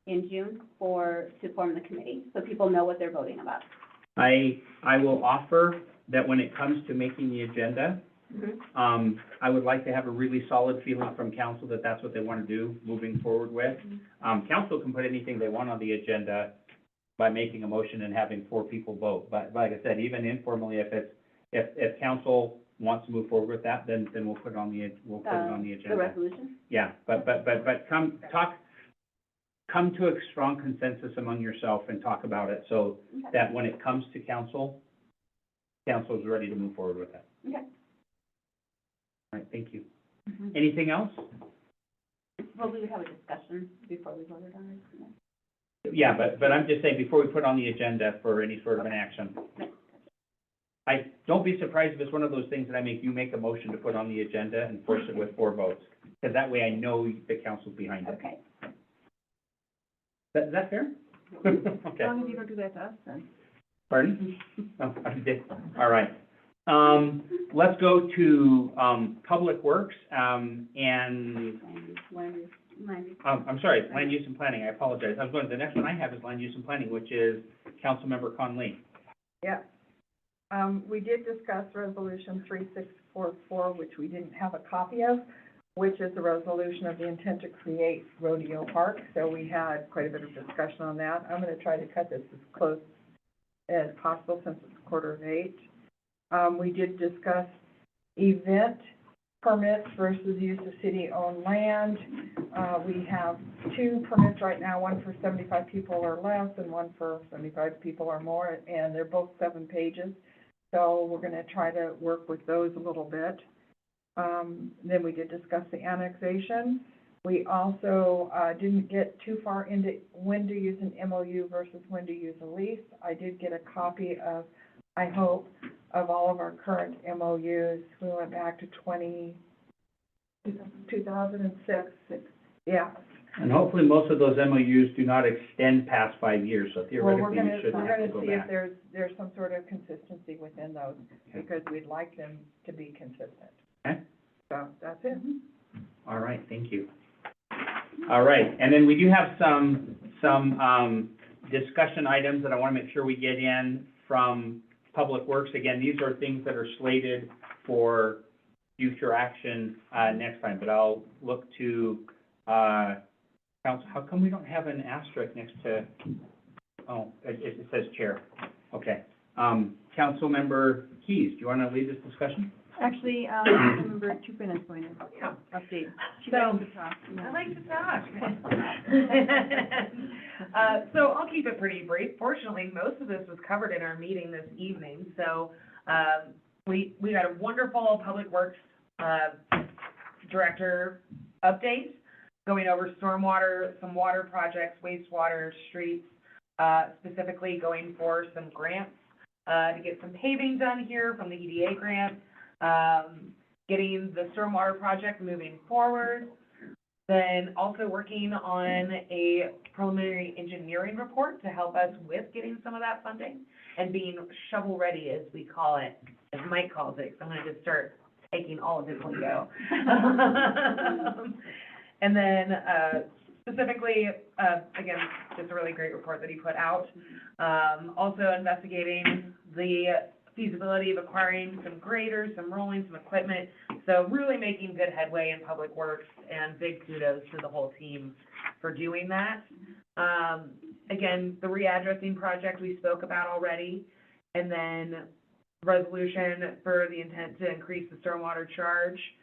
in June to form the committee, so people know what they're voting about. I will offer that when it comes to making the agenda, I would like to have a really solid feeling from council that that's what they want to do moving forward with. Council can put anything they want on the agenda by making a motion and having 4 people vote. But like I said, even informally, if council wants to move forward with that, then we'll put it on the agenda. The resolution? Yeah, but come to a strong consensus among yourself and talk about it so Okay. that when it comes to council is ready to move forward with that. Okay. All right, thank you. Mhm. Anything else? Well, we would have a discussion before we voted on it. Yeah, but I'm just saying, before we put on the agenda for any sort of an action. Don't be surprised if it's one of those things that you make a motion to put on the agenda and force it with 4 votes. Because that way I know the council's behind it. Okay. Is that fair? As Okay. long as you don't do that to us, then. Pardon? Oh, I did. All right. Let's go to, Public Works, and, I'm sorry, Land Use and Planning. I apologize. I was going, the next one I have is Land Use and Planning, which is Councilmember Conley. Yeah. We did discuss resolution 3644, which we didn't have a copy of, which is a resolution of the intent to create rodeo park. So we had quite a bit of discussion on that. I'm gonna try to cut this as close as possible since it's 7:45. We did discuss event permits versus use of city-owned land. We have 2 permits right now, one for 75 people or less and one for 75 people or more, and they're both 7 pages. So we're gonna try to work with those a little bit. Then we did discuss the annexation. We also, didn't get too far into when to use an MOU versus when to use a lease. I did get a copy of, I hope, of all of our current MOUs. We went back to 2006. Yeah. And hopefully most of those MOUs do not extend past 5 years, so Well, theoretically you shouldn't have to go see if back. there's some sort of consistency within those, Okay. because we'd like them to be consistent. Okay. So, that's it. All right, thank you. All right, and then we do have some discussion items that I want to make sure we get in from Public Works. Again, these are things that are slated for future action, next time, but I'll look to, council, how come we don't have an asterisk next to, oh, it says chair, okay. Councilmember Keys, do you want to lead this discussion? Actually, Member Tupin is going to Yeah. update. She So, likes to talk. I like to talk. So I'll keep it pretty brief. Fortunately, most of this was covered in our meeting this evening. So, we got a wonderful Public Works, Director update, going over stormwater, some water projects, wastewater, streets, specifically going for some grants, to get some paving done here from the EDA grant, getting the stormwater project moving forward, then also working on a preliminary engineering report to help us with getting some of that funding and being shovel-ready, as we call it, as Mike calls it, 'cause I'm gonna just start taking all of his lingo. And then, specifically, again, just a really great report that he put out. Also investigating the feasibility of acquiring some graders, some rolling, some equipment. So really making good headway in Public Works, and big kudos to the whole team for doing that. Again, the readdressing project we spoke about already, and then resolution for the intent to increase the stormwater charge.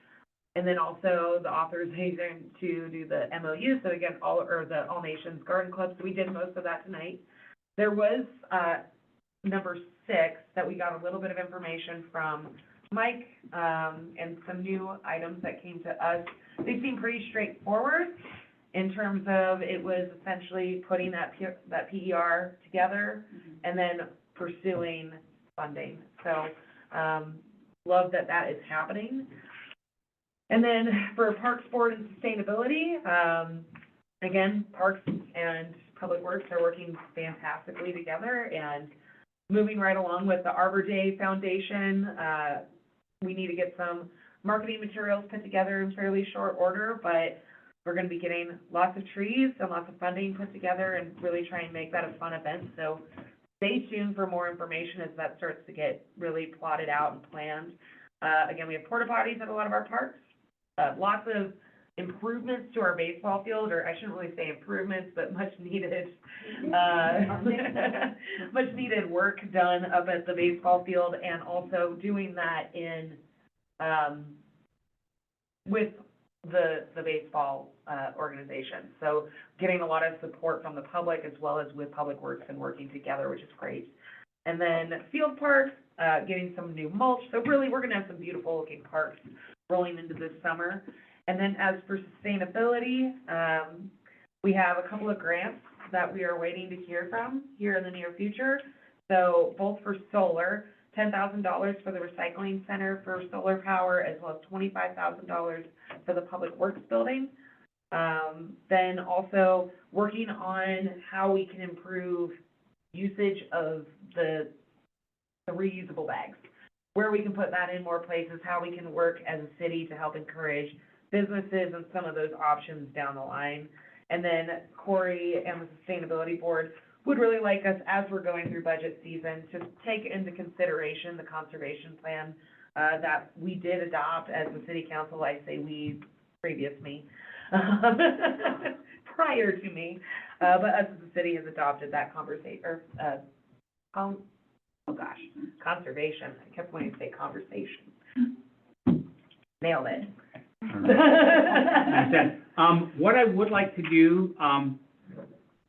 And then also the authorization to do the MOU, so again, the All Nations Garden Club, so we did most of that tonight. There was, number 6, that we got a little bit of information from Mike, and some new items that came to us. They seem pretty straightforward in terms of, it was essentially putting that PER together and then pursuing funding. So, love that that is happening. And then for Parks Board and Sustainability, again, Parks and Public Works are working fantastically together and moving right along with the Arbor Day Foundation. We need to get some marketing materials put together in fairly short order, but we're gonna be getting lots of trees and lots of funding put together and really try and make that a fun event. So stay tuned for more information as that starts to get really plotted out and planned. Again, we have porta potties at a lot of our parks. Lots of improvements to our baseball field, or I shouldn't really say improvements, but much needed work done up at the baseball field, and also doing that in, with the baseball, organization. So getting a lot of support from the public as well as with Public Works and working together, which is great. And then field parks, getting some new mulch. So really, we're gonna have some beautiful looking parks rolling into this summer. And then as for sustainability, we have a couple of grants that we are waiting to hear from here in the near future. So both for solar, $10,000 for the recycling center for solar power, as well as $25,000 for the Public Works building. Then also working on how we can improve usage of the reusable bags, where we can put that in more places, how we can work as a city to help encourage businesses and some of those options down the line. And then Corey and the Sustainability Board would really like us, as we're going through budget season, to take into consideration the conservation plan that we did adopt as the city council. I say we, previous me, prior to me, but us as a city has adopted that conservation, I kept wanting to say conversation. Nailed it. Understand. What I would like to do,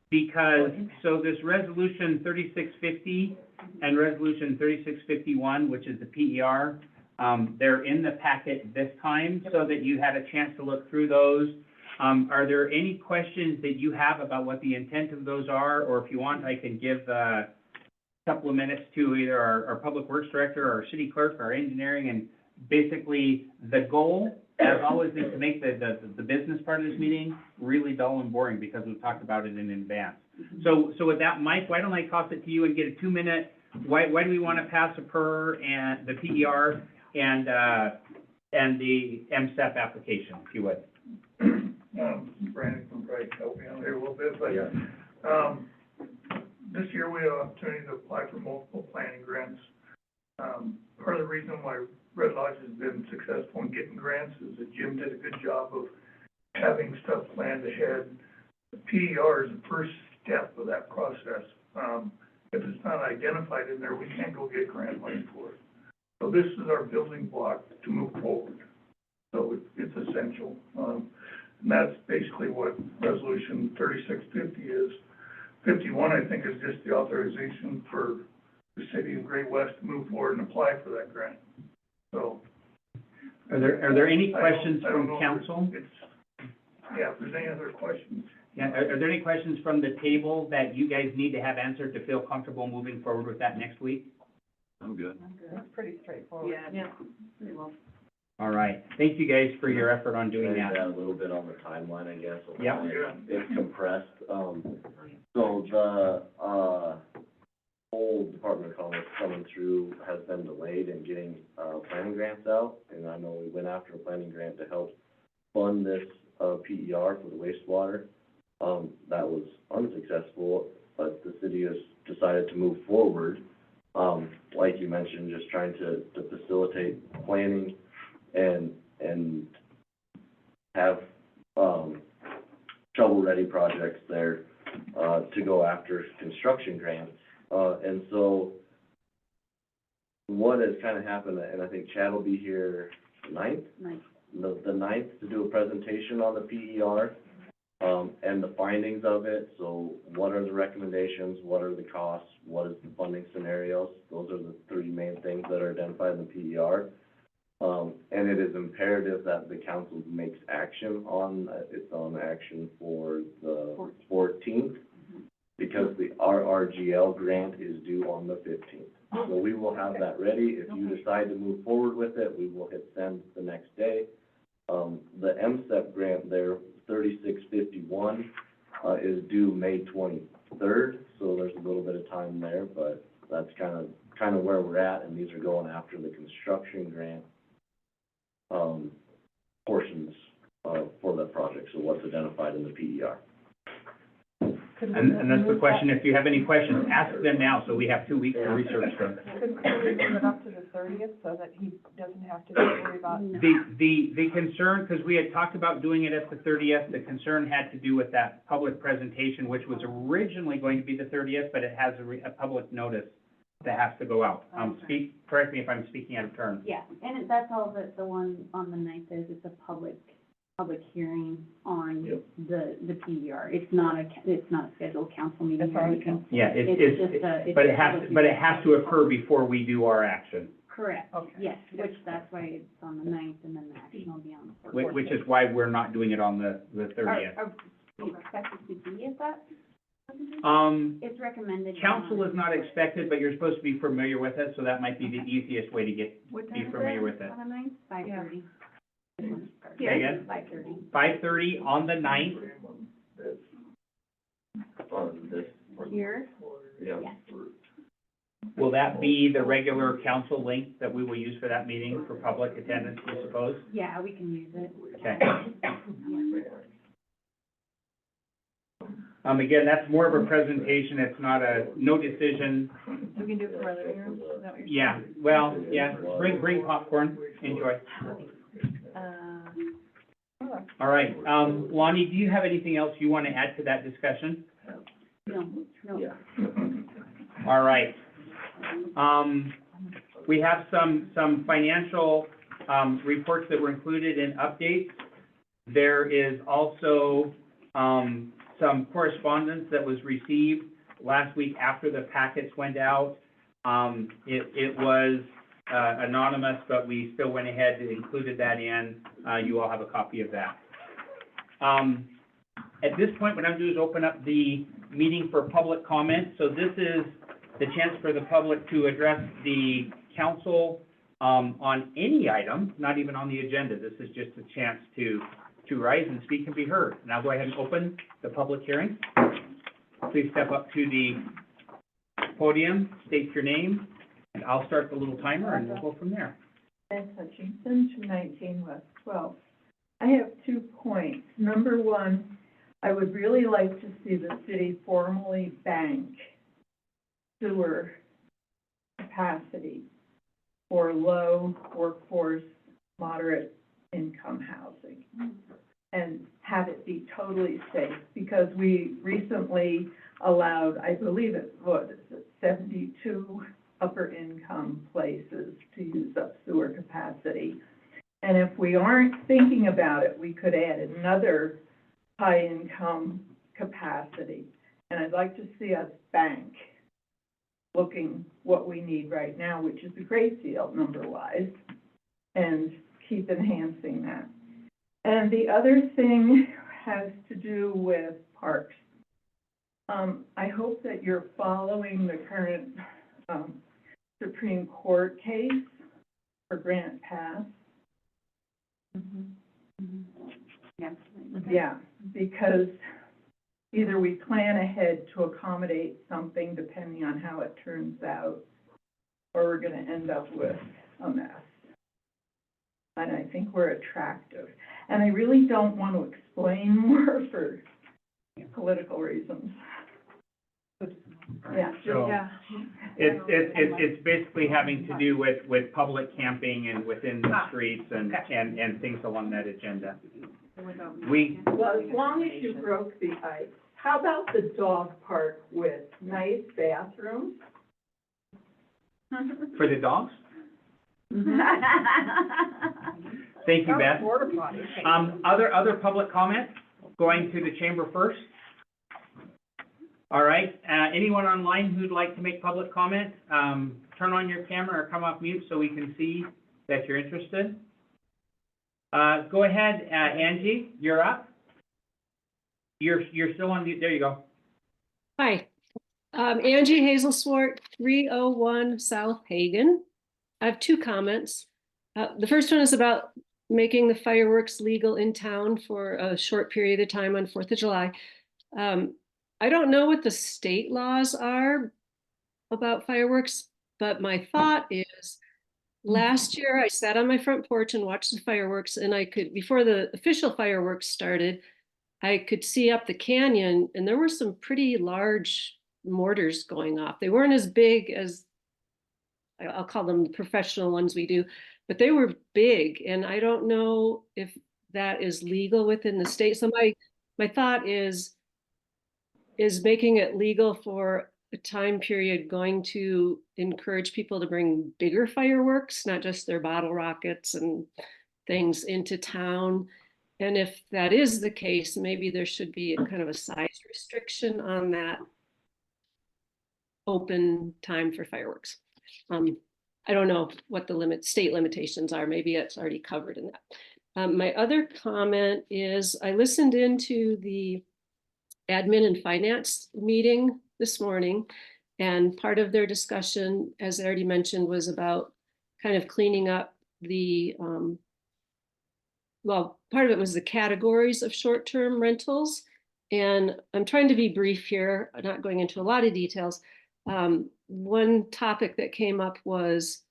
because, so this resolution 3650 and resolution 3651, which is the PER, they're in the packet this time so that you had a chance to look through those. Are there any questions that you have about what the intent of those are? Or if you want, I can give a couple of minutes to either our Public Works Director, our City Clerk, our Engineering, and basically the goal, as always, is to make the business part of this meeting really dull and boring because we've talked about it in advance. So with that, Mike, why don't I toss it to you and get a 2-minute, why do we want to pass the PER and the PER and the MSTEP application, if you would? Brandon can probably help me out here a little bit, but, Yeah. This year we have an opportunity to apply for multiple planning grants. Part of the reason why Red Lodge has been successful in getting grants is that Jim did a good job of having stuff planned ahead. The PER is the first step of that process. If it's not identified in there, we can't go get grant money for it. So this is our building block to move forward. So it's essential. And that's basically what resolution 3650 is. 51, I think, is just the authorization for the city of Great West to move forward and apply for that grant. So. Are there any I don't- questions I don't from know if council? Yeah, if there's any other questions. Yeah, are there any questions from the table that you guys need to have answered to feel comfortable moving forward with that next week? I'm good. It's pretty straightforward. Yeah, pretty well. All right, thank you guys for your effort on doing Can I that. add a little bit on the timeline, I guess? of Yeah. why Yeah. It's compressed, so the, whole Department of Commerce coming through has been delayed in getting, planning grants out. And I know we went after a planning grant to help fund this, PER for the wastewater. That was unsuccessful, but the city has decided to move forward. Like you mentioned, just trying to facilitate planning and have, shovel-ready projects there, to go after construction grants. And so what has kind of happened, and I think Chad will be here ninth, the ninth, to do a presentation on the PER, and the findings of it. So what are the recommendations, what are the costs, what is the funding scenarios? Those are the 3 main things that are identified in the PER. And it is imperative that the council makes action on, it's on action for the 14th, because the RRGL grant is due on the 15th. So we will have that ready. If you decide to move forward with it, we will hit send the next day. The MSTEP grant there, 3651, is due May 23rd, so there's a little bit of time there, but that's kind of where we're at, and these are going after the construction grant portions for that project, so what's identified in the PER. And that's the question, if you have any questions, ask them now, so we have 2 weeks to research them. Could we move it up to the 30th so that he doesn't have to worry about? The concern, because we had talked about doing it at the 30th, the concern had to do with that public presentation, which was originally going to be the 30th, but it has a public notice that has to go out. Correct me if I'm speaking out of turn. Yeah, and that's all that the one on the 9th is, it's a public hearing on the PER. It's not a scheduled council meeting or anything. Yeah, It's just a. but it has to occur before we do our action, Correct, Okay. yes, which that's why it's on the 9th, and then the action will be on the 14th. which is why we're not doing it on the 30th. Are we expected to be at that? It's recommended. Council is not expected, but you're supposed to be familiar with it, so that might be the easiest way to be familiar with it. On the 9th? 5:30. Say again? 5:30. 5:30 on the 9th. On this, Here? yeah. Yes. Will that be the regular council link that we will use for that meeting for public attendance, I suppose? Yeah, we can use it. Okay. Again, that's more of a presentation, it's not no decision. We can do it from other rooms, is that what you're saying? Yeah, well, yeah, bring popcorn, enjoy. Oh, All right, Lonnie, do you have anything else you want to add to that discussion? Yeah. All right. We have some financial, reports that were included in updates. There is also, some correspondence that was received last week after the packets went out. It was, anonymous, but we still went ahead and included that in. You all have a copy of that. At this point, what I'm gonna do is open up the meeting for public comment. So this is the chance for the public to address the council, on any item, not even on the agenda. This is just a chance to rise and speak and be heard. And I'll go ahead and open the public hearing. Please step up to the podium, state your name, and I'll start the little timer and we'll go from there. Beth Hutchinson, 219 West 12th. I have 2 points. Number one, I would really like to see the city formally bank sewer capacity for low workforce, moderate income housing, and have it be totally safe, because we recently allowed, I believe it was 72 upper income places to use up sewer capacity. And if we aren't thinking about it, we could add another high income capacity. And I'd like to see us bank looking what we need right now, which is a great deal number-wise, and keep enhancing that. And the other thing has to do with parks. I hope that you're following the current Supreme Court case for Grant Pass. Yeah, because either we plan ahead to accommodate something depending on how it turns out, or we're gonna end up with a mess. And I think we're attractive. And I really don't want to explain more for political reasons. Yeah, So it's basically having to do with public camping and within the streets and things along that agenda. well, as long as you broke the ice, how about the dog park with nice bathrooms? For the dogs? Thank you, Beth. Other public comment, going to the chamber first? All right, anyone online who'd like to make public comment, turn on your camera or come off mute so we can see that you're interested. Go ahead, Angie, you're up. You're still on mute, there you go. Hi, Angie Hazel-Swart, 301 South Hagen. I have 2 comments. The first one is about making the fireworks legal in town for a short period of time on 4th of July. I don't know what the state laws are about fireworks, but my thought is, last year I sat on my front porch and watched the fireworks, and I could, before the official fireworks started, I could see up the canyon, and there were some pretty large mortars going off. They weren't as big as, I'll call them the professional ones we do, but they were big, and I don't know if that is legal within the state. So my thought is making it legal for a time period going to encourage people to bring bigger fireworks, not just their bottle rockets and things, into town? And if that is the case, maybe there should be a kind of a size restriction on that open time for fireworks. I don't know what the state limitations are. Maybe it's already covered in that. My other comment is, I listened into the admin and finance meeting this morning, and part of their discussion, as I already mentioned, was about kind of cleaning up the, well, part of it was the categories of short-term rentals. And I'm trying to be brief here, not going into a lot of details. One topic that came up was,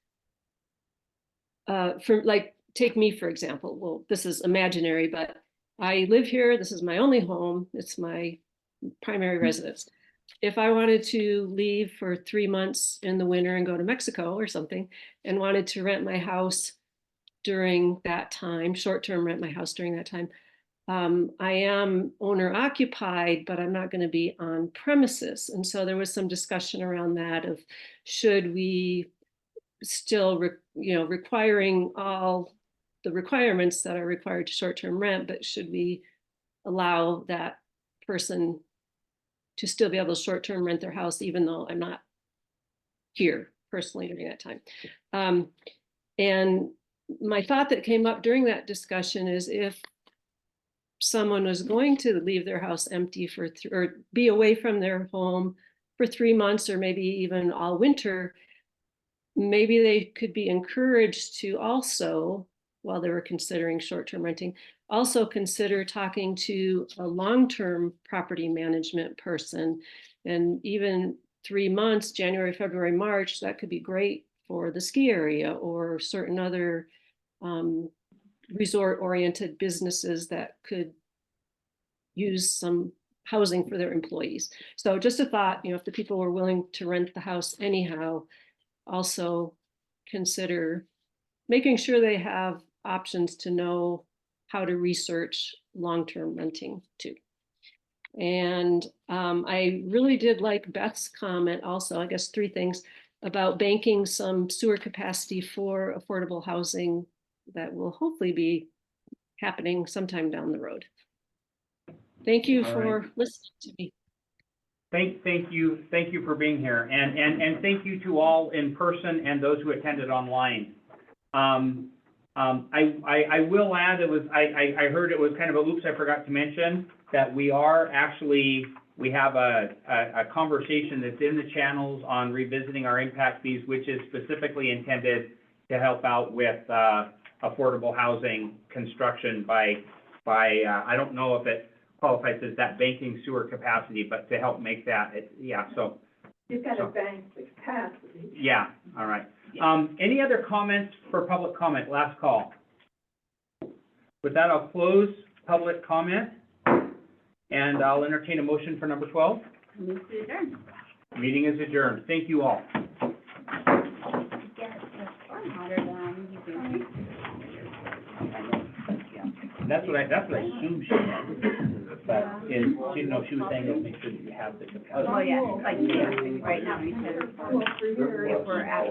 take me, for example. Well, this is imaginary, but I live here. This is my only home. It's my primary residence. If I wanted to leave for 3 months in the winter and go to Mexico or something, and wanted to rent my house during that time, short-term rent my house during that time, I am owner occupied, but I'm not going to be on premises. And so there was some discussion around that of should we still, requiring all the requirements that are required to short-term rent, but should we allow that person to still be able to short-term rent their house, even though I'm not here personally during that time? And my thought that came up during that discussion is if someone was going to leave their house empty or be away from their home for 3 months, or maybe even all winter, maybe they could be encouraged to also, while they were considering short-term renting, also consider talking to a long-term property management person. And even 3 months, January, February, March, that could be great for the ski area or certain other resort-oriented businesses that could use some housing for their employees. So just a thought, if the people were willing to rent the house anyhow, also consider making sure they have options to know how to research long-term renting too. And I really did like Beth's comment also, I guess 3 things, about banking some sewer capacity for affordable housing that will hopefully be happening sometime down the road. Thank you All for right. listening to me. Thank you for being here, and thank you to all in person and those who attended online. I will add, I heard it was kind of a oops, I forgot to mention, that we have a conversation that's in the channels on revisiting our impact fees, which is specifically intended to help out with affordable housing construction by I don't know if it qualifies as that banking sewer capacity, but to help make that, so. You've got to bank the capacity. Yeah, all right. Any other comments for public comment? Last call. With that, I'll close public comment, and I'll entertain a motion for number 12. Move to adjourn. Meeting is adjourned. Thank you all. Get the stormwater down, you can. That's what I assumed she had. But, she was saying that we shouldn't have the capacity. Oh, yeah, like, right now, because if we're at